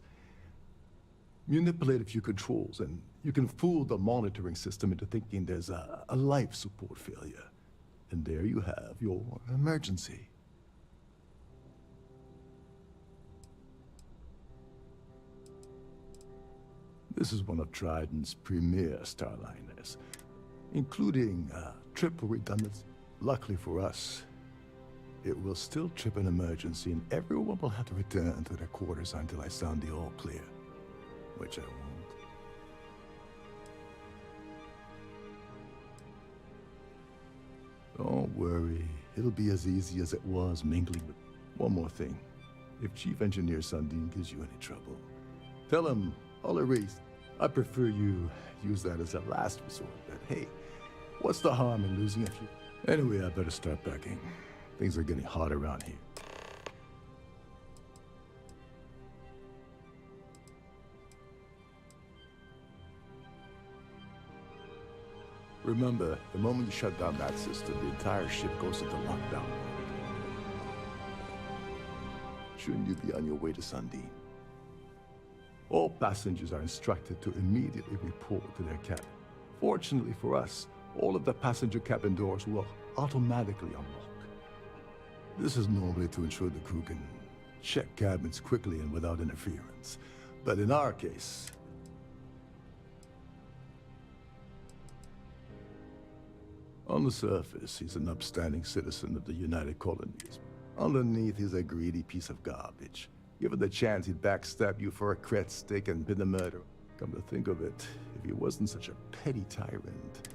Manipulate a few controls, and you can fool the monitoring system into thinking there's a life support failure. And there you have your emergency. This is one of Trident's premier Starliners, including triple redundancy. Luckily for us, it will still trip an emergency and everyone will have to return to their quarters until I sound the all clear, which I won't. Don't worry, it'll be as easy as it was mingling with... One more thing, if Chief Engineer Sundin gives you any trouble, tell him I'll erase. I prefer you use that as a last resort, but hey, what's the harm in losing a few? Anyway, I better start packing. Things are getting hot around here. Remember, the moment you shut down that system, the entire ship goes into lockdown mode. Shouldn't you be on your way to Sundin? All passengers are instructed to immediately report to their cabin. Fortunately for us, all of the passenger cabin doors will automatically unlock. This is normally to ensure the crew can check cabins quickly and without interference. But in our case, on the surface, he's an upstanding citizen of the United Colonies. Underneath, he's a greedy piece of garbage. Given the chance, he'd backstab you for a cret stick and been a murderer. Come to think of it, if he wasn't such a petty tyrant.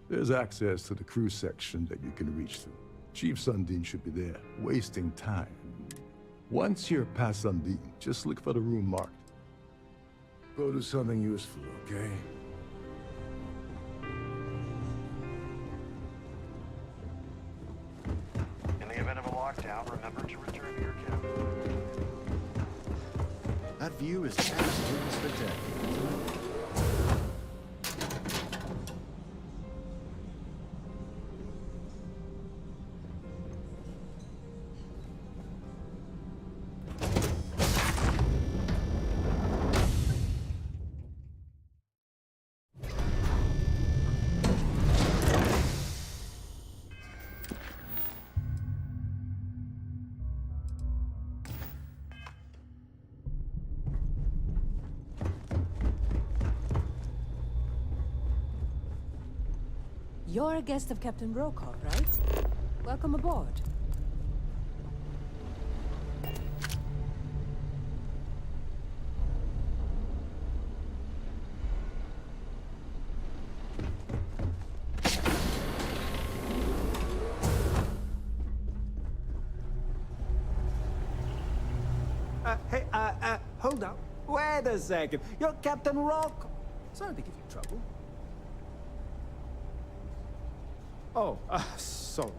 There's access to the crew section that you can reach through. Chief Sundin should be there, wasting time. Once you're past Sundin, just look for the room marked. Go do something useful, okay? In the event of a lockdown, remember to return to your cabin. That view is absolutely spectacular, isn't it? You're a guest of Captain Brokaw, right? Welcome aboard. Hey, hold up. Wait a second. You're Captain Rock. Sorry to give you trouble. Oh, sorry.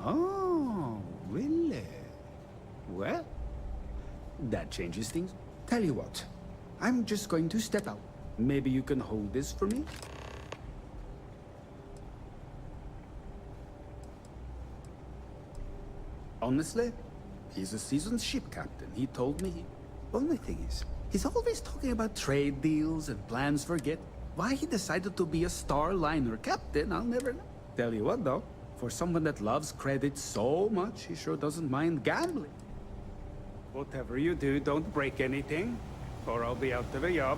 Oh, really? Well, that changes things. Tell you what, I'm just going to step out. Maybe you can hold this for me? Honestly, he's a seasoned ship captain. He told me. Only thing is, he's always talking about trade deals and plans for get. Why he decided to be a Starliner captain, I'll never know. Tell you what though, for someone that loves credit so much, he sure doesn't mind gambling. Whatever you do, don't break anything, or I'll be out of a job.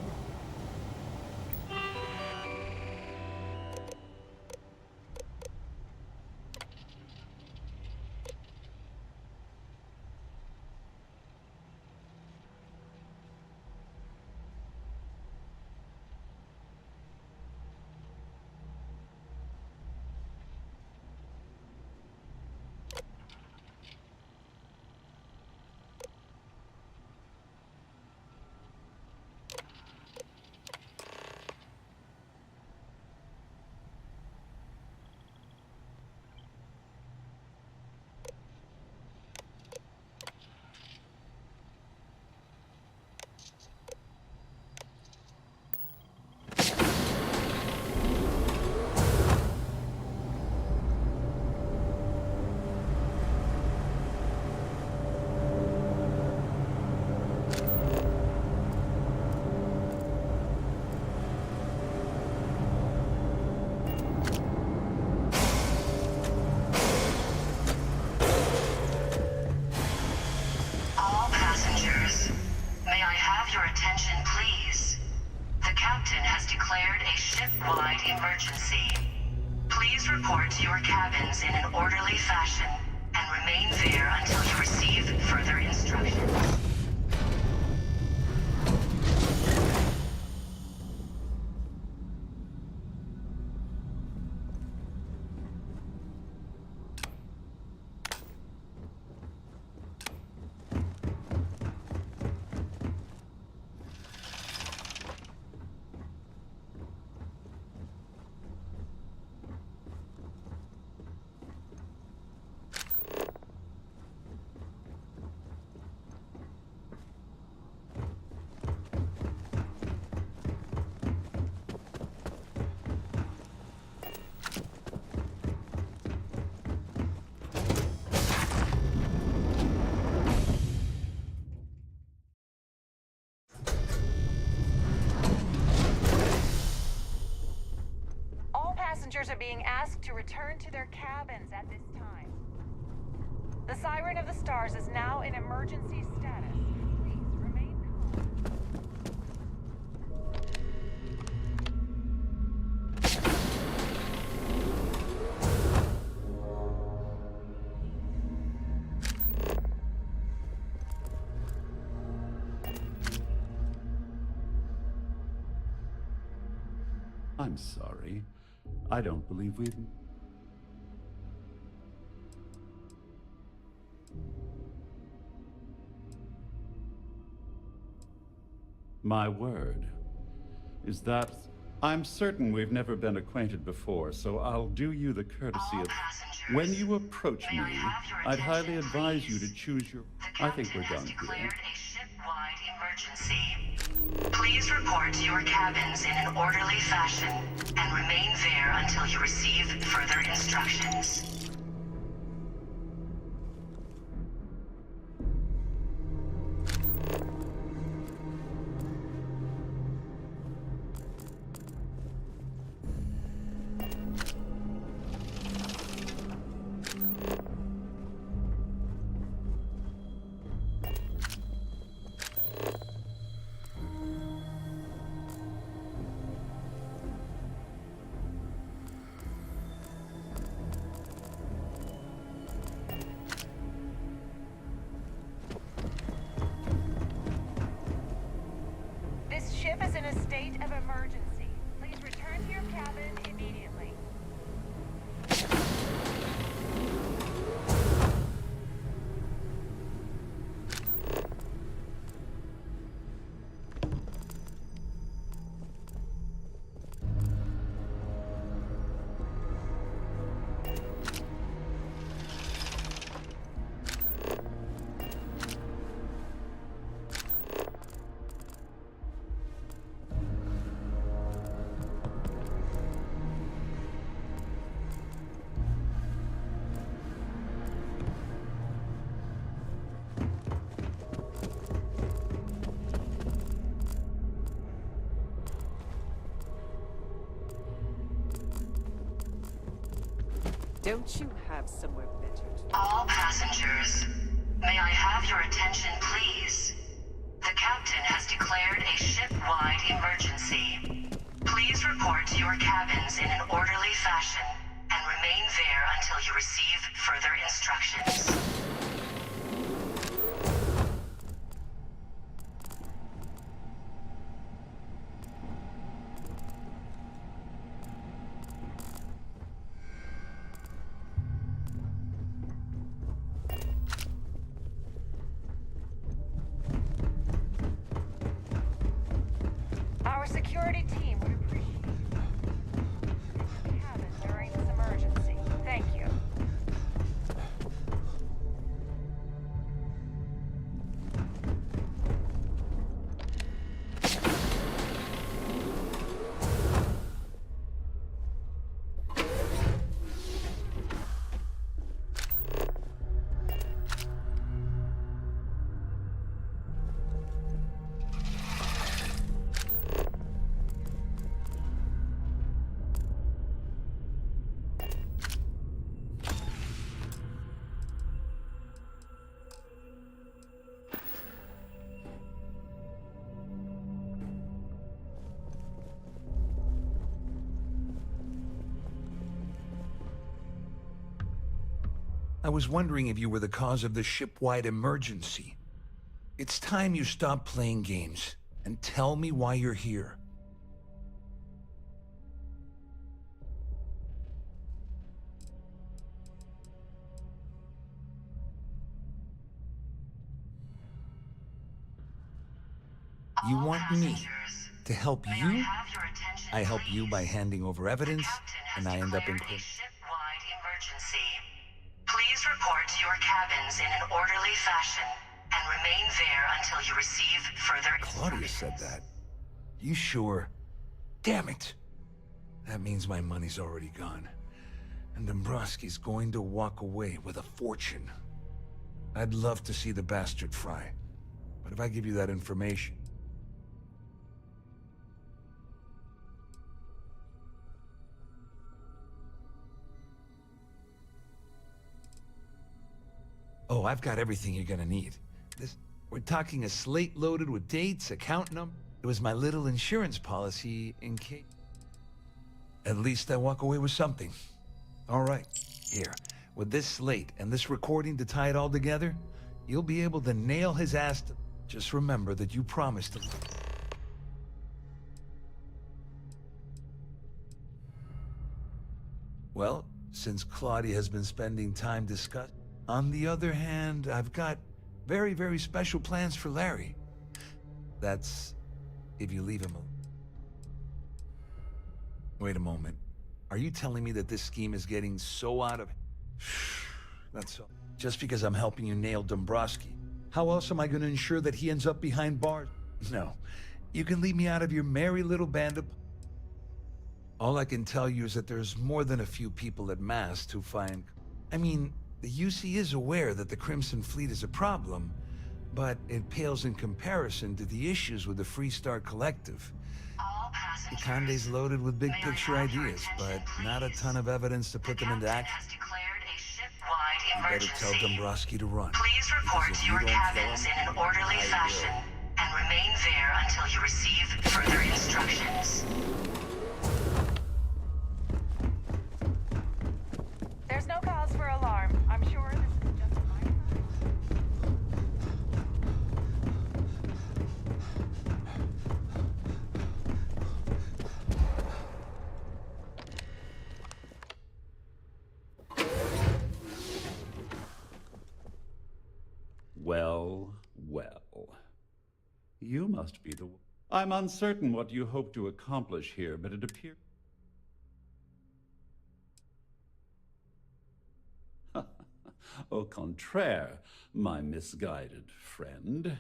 All passengers, may I have your attention, please? The captain has declared a ship-wide emergency. Please report to your cabins in an orderly fashion and remain there until you receive further instructions. passengers are being asked to return to their cabins at this time. The Siren of the Stars is now in emergency status. Please remain calm. I'm sorry. I don't believe we've... My word. Is that... I'm certain we've never been acquainted before, so I'll do you the courtesy of... When you approach me, I'd highly advise you to choose your... I think we're done here. Ship-wide emergency. Please report to your cabins in an orderly fashion and remain there until you receive further instructions. This ship is in a state of emergency. Please return to your cabin immediately. Don't you have somewhere better to do? All passengers, may I have your attention, please? The captain has declared a ship-wide emergency. Please report to your cabins in an orderly fashion and remain there until you receive further instructions. Our security team would appreciate the cabin during this emergency. Thank you. I was wondering if you were the cause of the ship-wide emergency. It's time you stop playing games and tell me why you're here. You want me to help you? I help you by handing over evidence, and I end up in court. Ship-wide emergency. Please report to your cabins in an orderly fashion and remain there until you receive further Claudia said that. You sure? Damn it! That means my money's already gone. And Dombrowski's going to walk away with a fortune. I'd love to see the bastard fry. But if I give you that information... I've got everything you're gonna need. We're talking a slate loaded with dates, account number. It was my little insurance policy in case... At least I walk away with something. All right, here. With this slate and this recording to tie it all together, you'll be able to nail his ass to... Just remember that you promised to... Well, since Claudia has been spending time discussing... On the other hand, I've got very, very special plans for Larry. That's... if you leave him alone. Wait a moment. Are you telling me that this scheme is getting so out of... That's so... Just because I'm helping you nail Dombrowski. How else am I going to ensure that he ends up behind bars? No. You can leave me out of your merry little band of... All I can tell you is that there's more than a few people at Mast who find... I mean, the UC is aware that the Crimson Fleet is a problem, but it pales in comparison to the issues with the Freestar Collective. Ikande's loaded with big picture ideas, but not a ton of evidence to put them into action. You better tell Dombrowski to run. Please report to your cabins in an orderly fashion and remain there until you receive further instructions. There's no cause for alarm. I'm sure this is just my time. Well, well. You must be the one. I'm uncertain what you hope to accomplish here, but it appears... Au contraire, my misguided friend.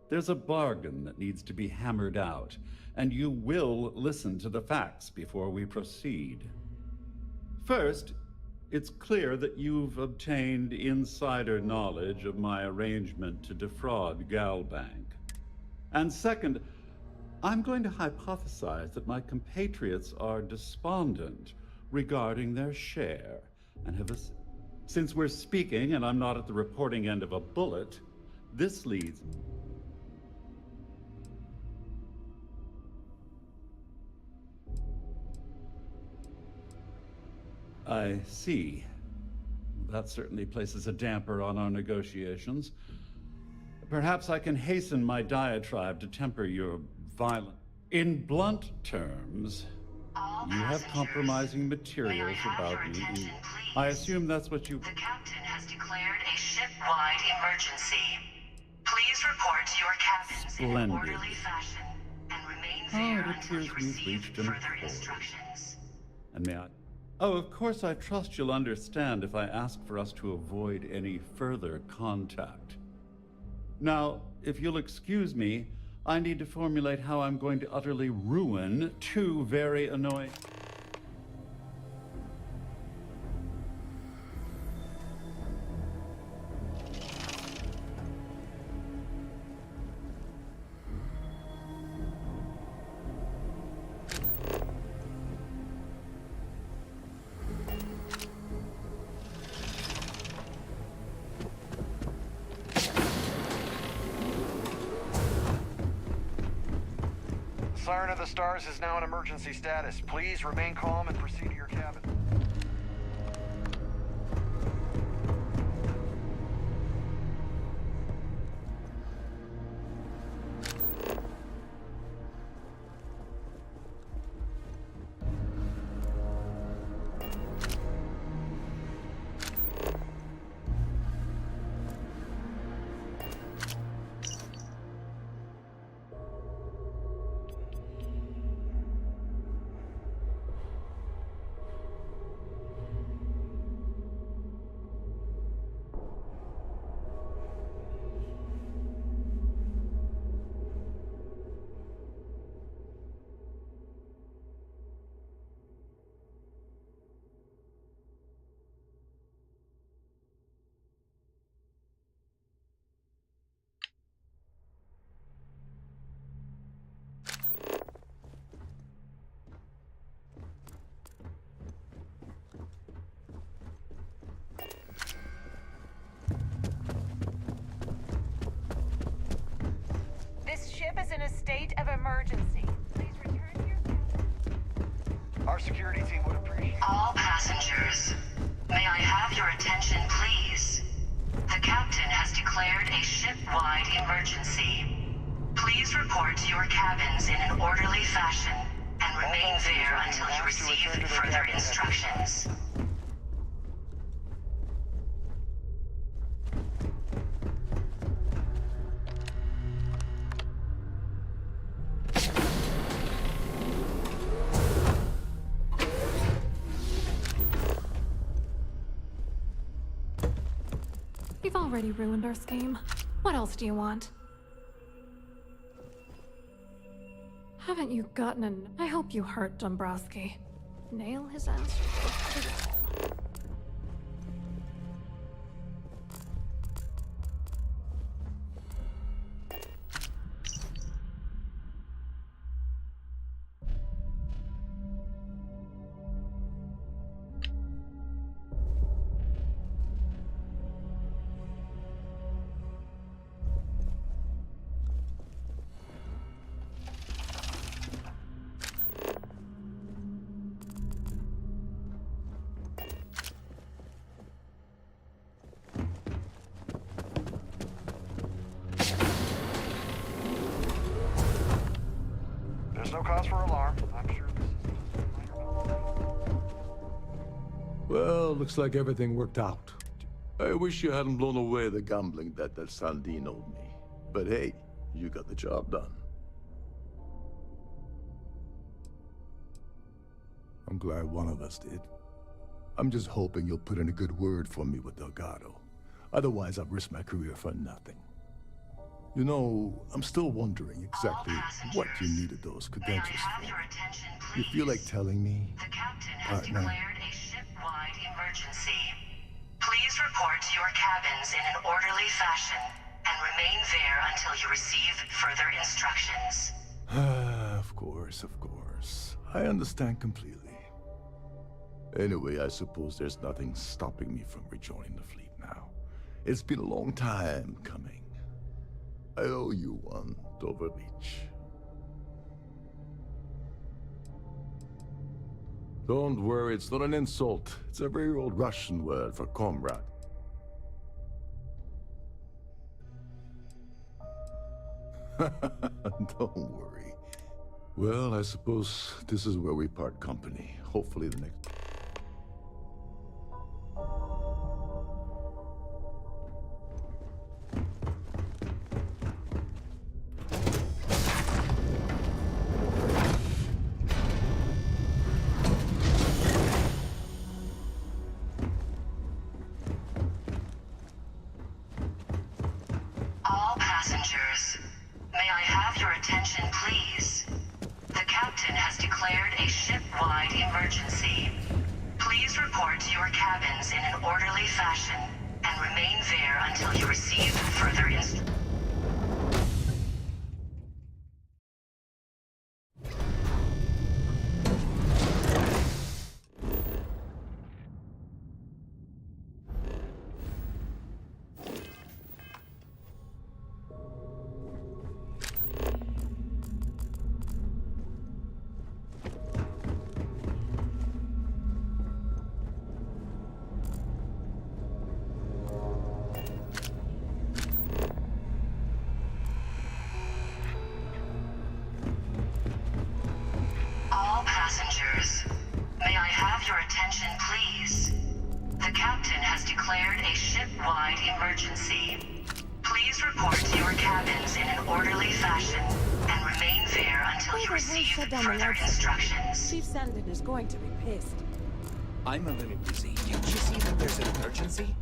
There's a bargain that needs to be hammered out, and you will listen to the facts before we proceed. First, it's clear that you've obtained insider knowledge of my arrangement to defraud Galbank. And second, I'm going to hypothesize that my compatriots are despondent regarding their share, and have since we're speaking and I'm not at the reporting end of a bullet, this leads... I see. That certainly places a damper on our negotiations. Perhaps I can hasten my diatribe to temper your violence. In blunt terms, you have compromising materials about me. I assume that's what you... The captain has declared a ship-wide emergency. Please report to your cabins in an orderly fashion and remain there until you receive further instructions. And may I... Oh, of course, I trust you'll understand if I ask for us to avoid any further contact. Now, if you'll excuse me, I need to formulate how I'm going to utterly ruin two very annoying... Siren of the Stars is now in emergency status. Please remain calm and proceed to your cabin. emergency. Please return to your cabin. Our security team would appreciate... All passengers, may I have your attention, please? The captain has declared a ship-wide emergency. Please report to your cabins in an orderly fashion and remain there until you receive further instructions. You've already ruined our scheme. What else do you want? Haven't you gotten an... I hope you hurt Dombrowski. Nail his ass to the wall. There's no cause for alarm. I'm sure this is just a minor... Well, looks like everything worked out. I wish you hadn't blown away the gambling debt that Sandine owed me. But hey, you got the job done. I'm glad one of us did. I'm just hoping you'll put in a good word for me with Delgado. Otherwise, I've risked my career for nothing. You know, I'm still wondering exactly what you needed those credentials for. You feel like telling me? The captain has declared a ship-wide emergency. Please report to your cabins in an orderly fashion and remain there until you receive further instructions. Of course, of course. I understand completely. Anyway, I suppose there's nothing stopping me from rejoining the fleet now. It's been a long time coming. I owe you one, Doverbeach. Don't worry, it's not an insult. It's a very old Russian word for comrade. Don't worry. Well, I suppose this is where we part company. Hopefully the next... All passengers, may I have your attention, please? The captain has declared a ship-wide emergency. Please report to your cabins in an orderly fashion and remain there until you receive further instructions. All passengers, may I have your attention, please? The captain has declared a ship-wide emergency. Please report to your cabins in an orderly fashion and remain there until you receive further instructions. Chief Sandin is going to be pissed. I'm a little busy. Can't you see that there's an emergency?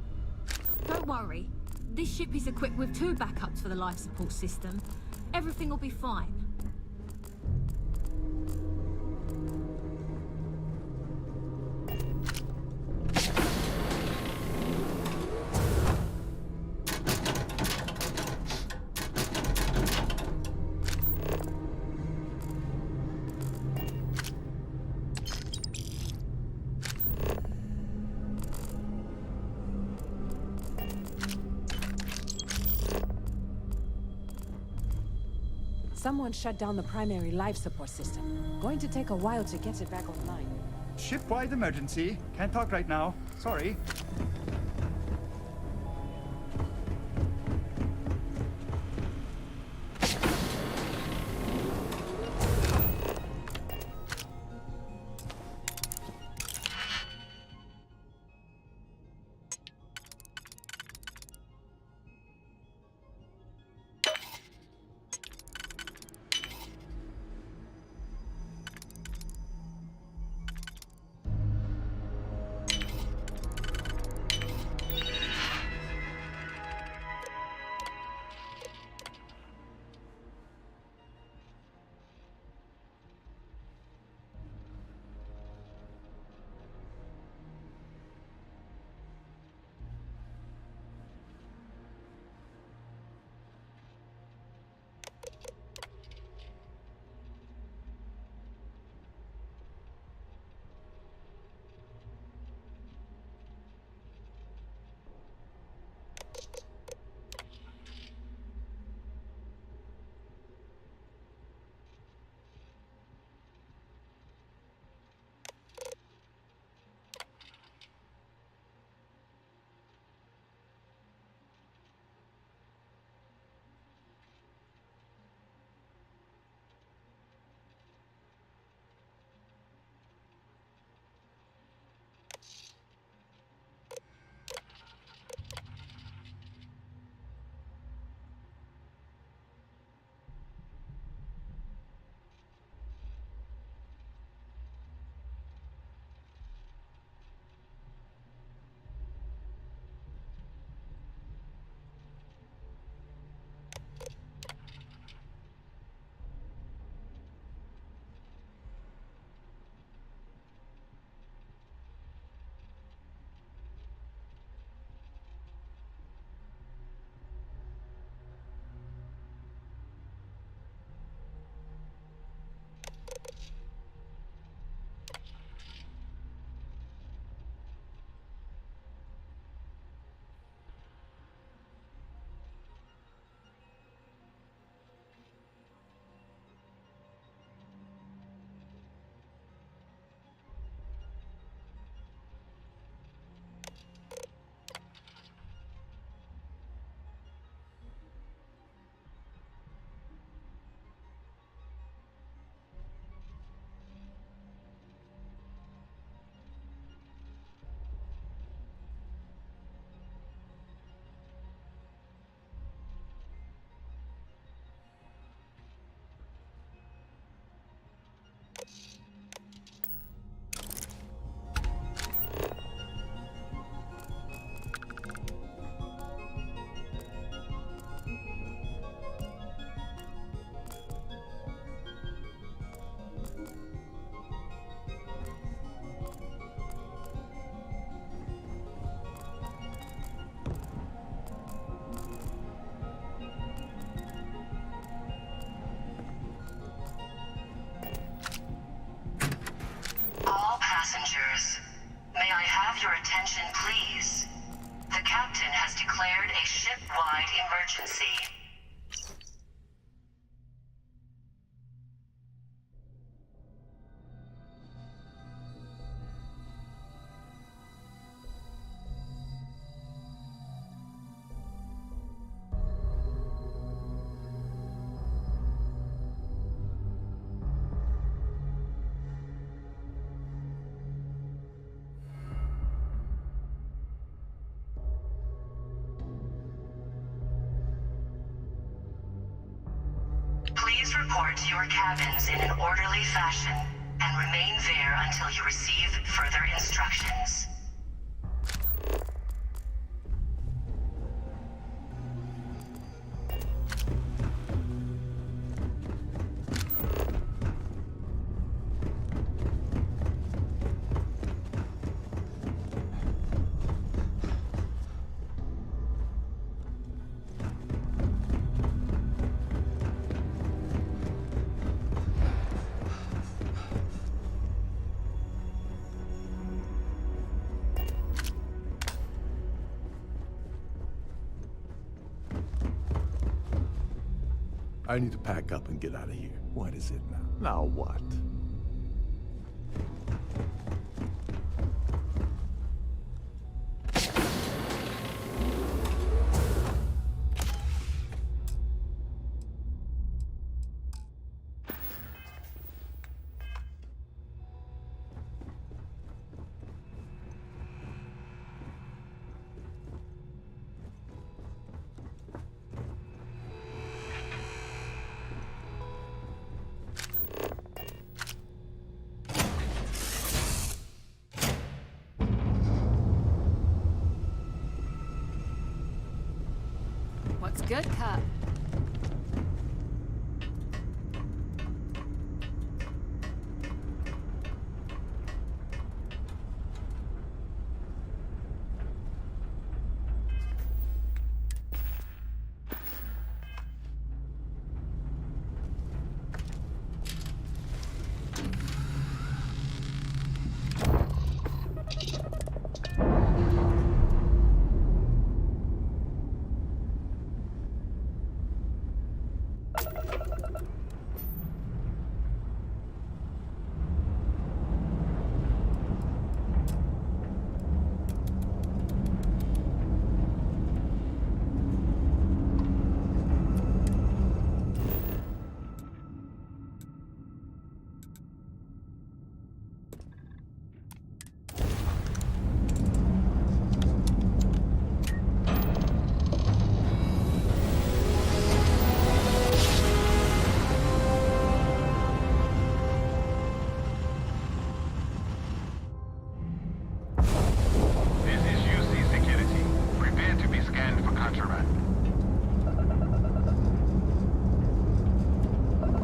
Don't worry. This ship is equipped with 2 backups for the life support system. Everything will be fine. Someone shut down the primary life support system. Going to take a while to get it back online. Ship-wide emergency. Can't talk right now. Sorry. All passengers, may I have your attention, please? The captain has declared a ship-wide emergency. Please report to your cabins in an orderly fashion and remain there until you receive further instructions. I need to pack up and get out of here. What is it now? Now what? What's good, Cap? This is UC Security. Prepare to be scanned for contraband.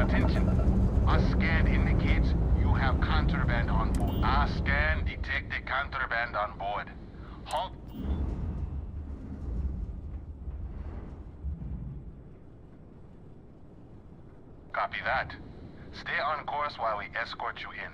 Attention. Our scan indicates you have contraband on board. Our scan detected contraband on board. Halt. Copy that. Stay on course while we escort you in.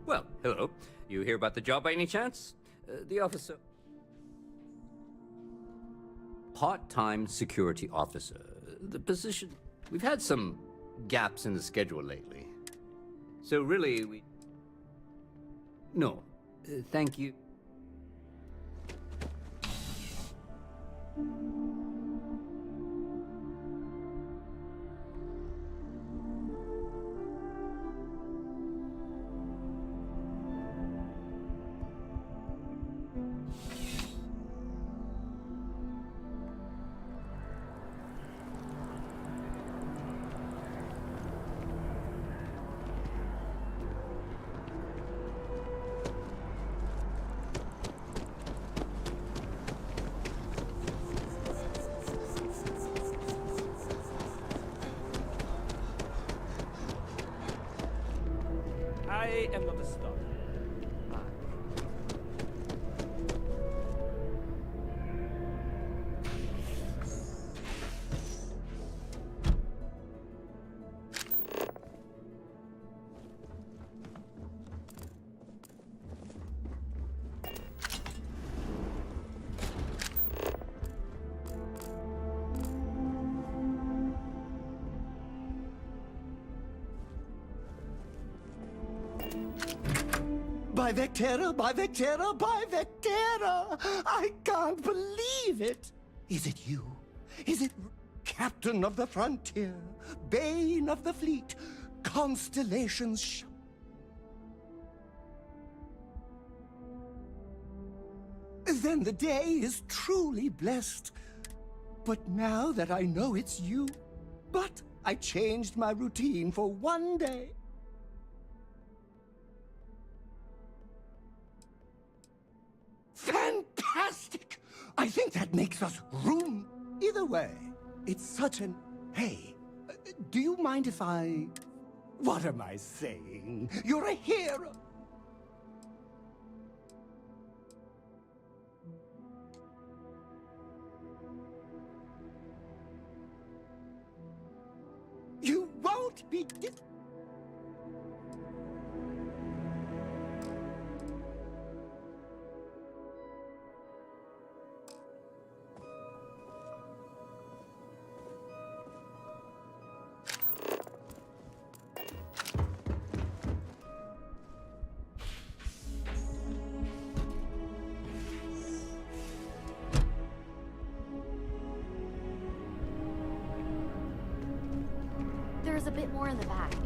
Well, hello. You hear about the job by any chance? The officer... Part-time security officer. The position... We've had some gaps in the schedule lately. So really, we... No. Thank you. I am not a star. By Vectera, by Vectera, by Vectera! I can't believe it! Is it you? Is it Captain of the Frontier, Bane of the Fleet, Constellation's Then the day is truly blessed. But now that I know it's you, but I changed my routine for one day. Fantastic! I think that makes us room. Either way, it's such an... Hey, do you mind if I... What am I saying? You're a hero! be There's a bit more in the back.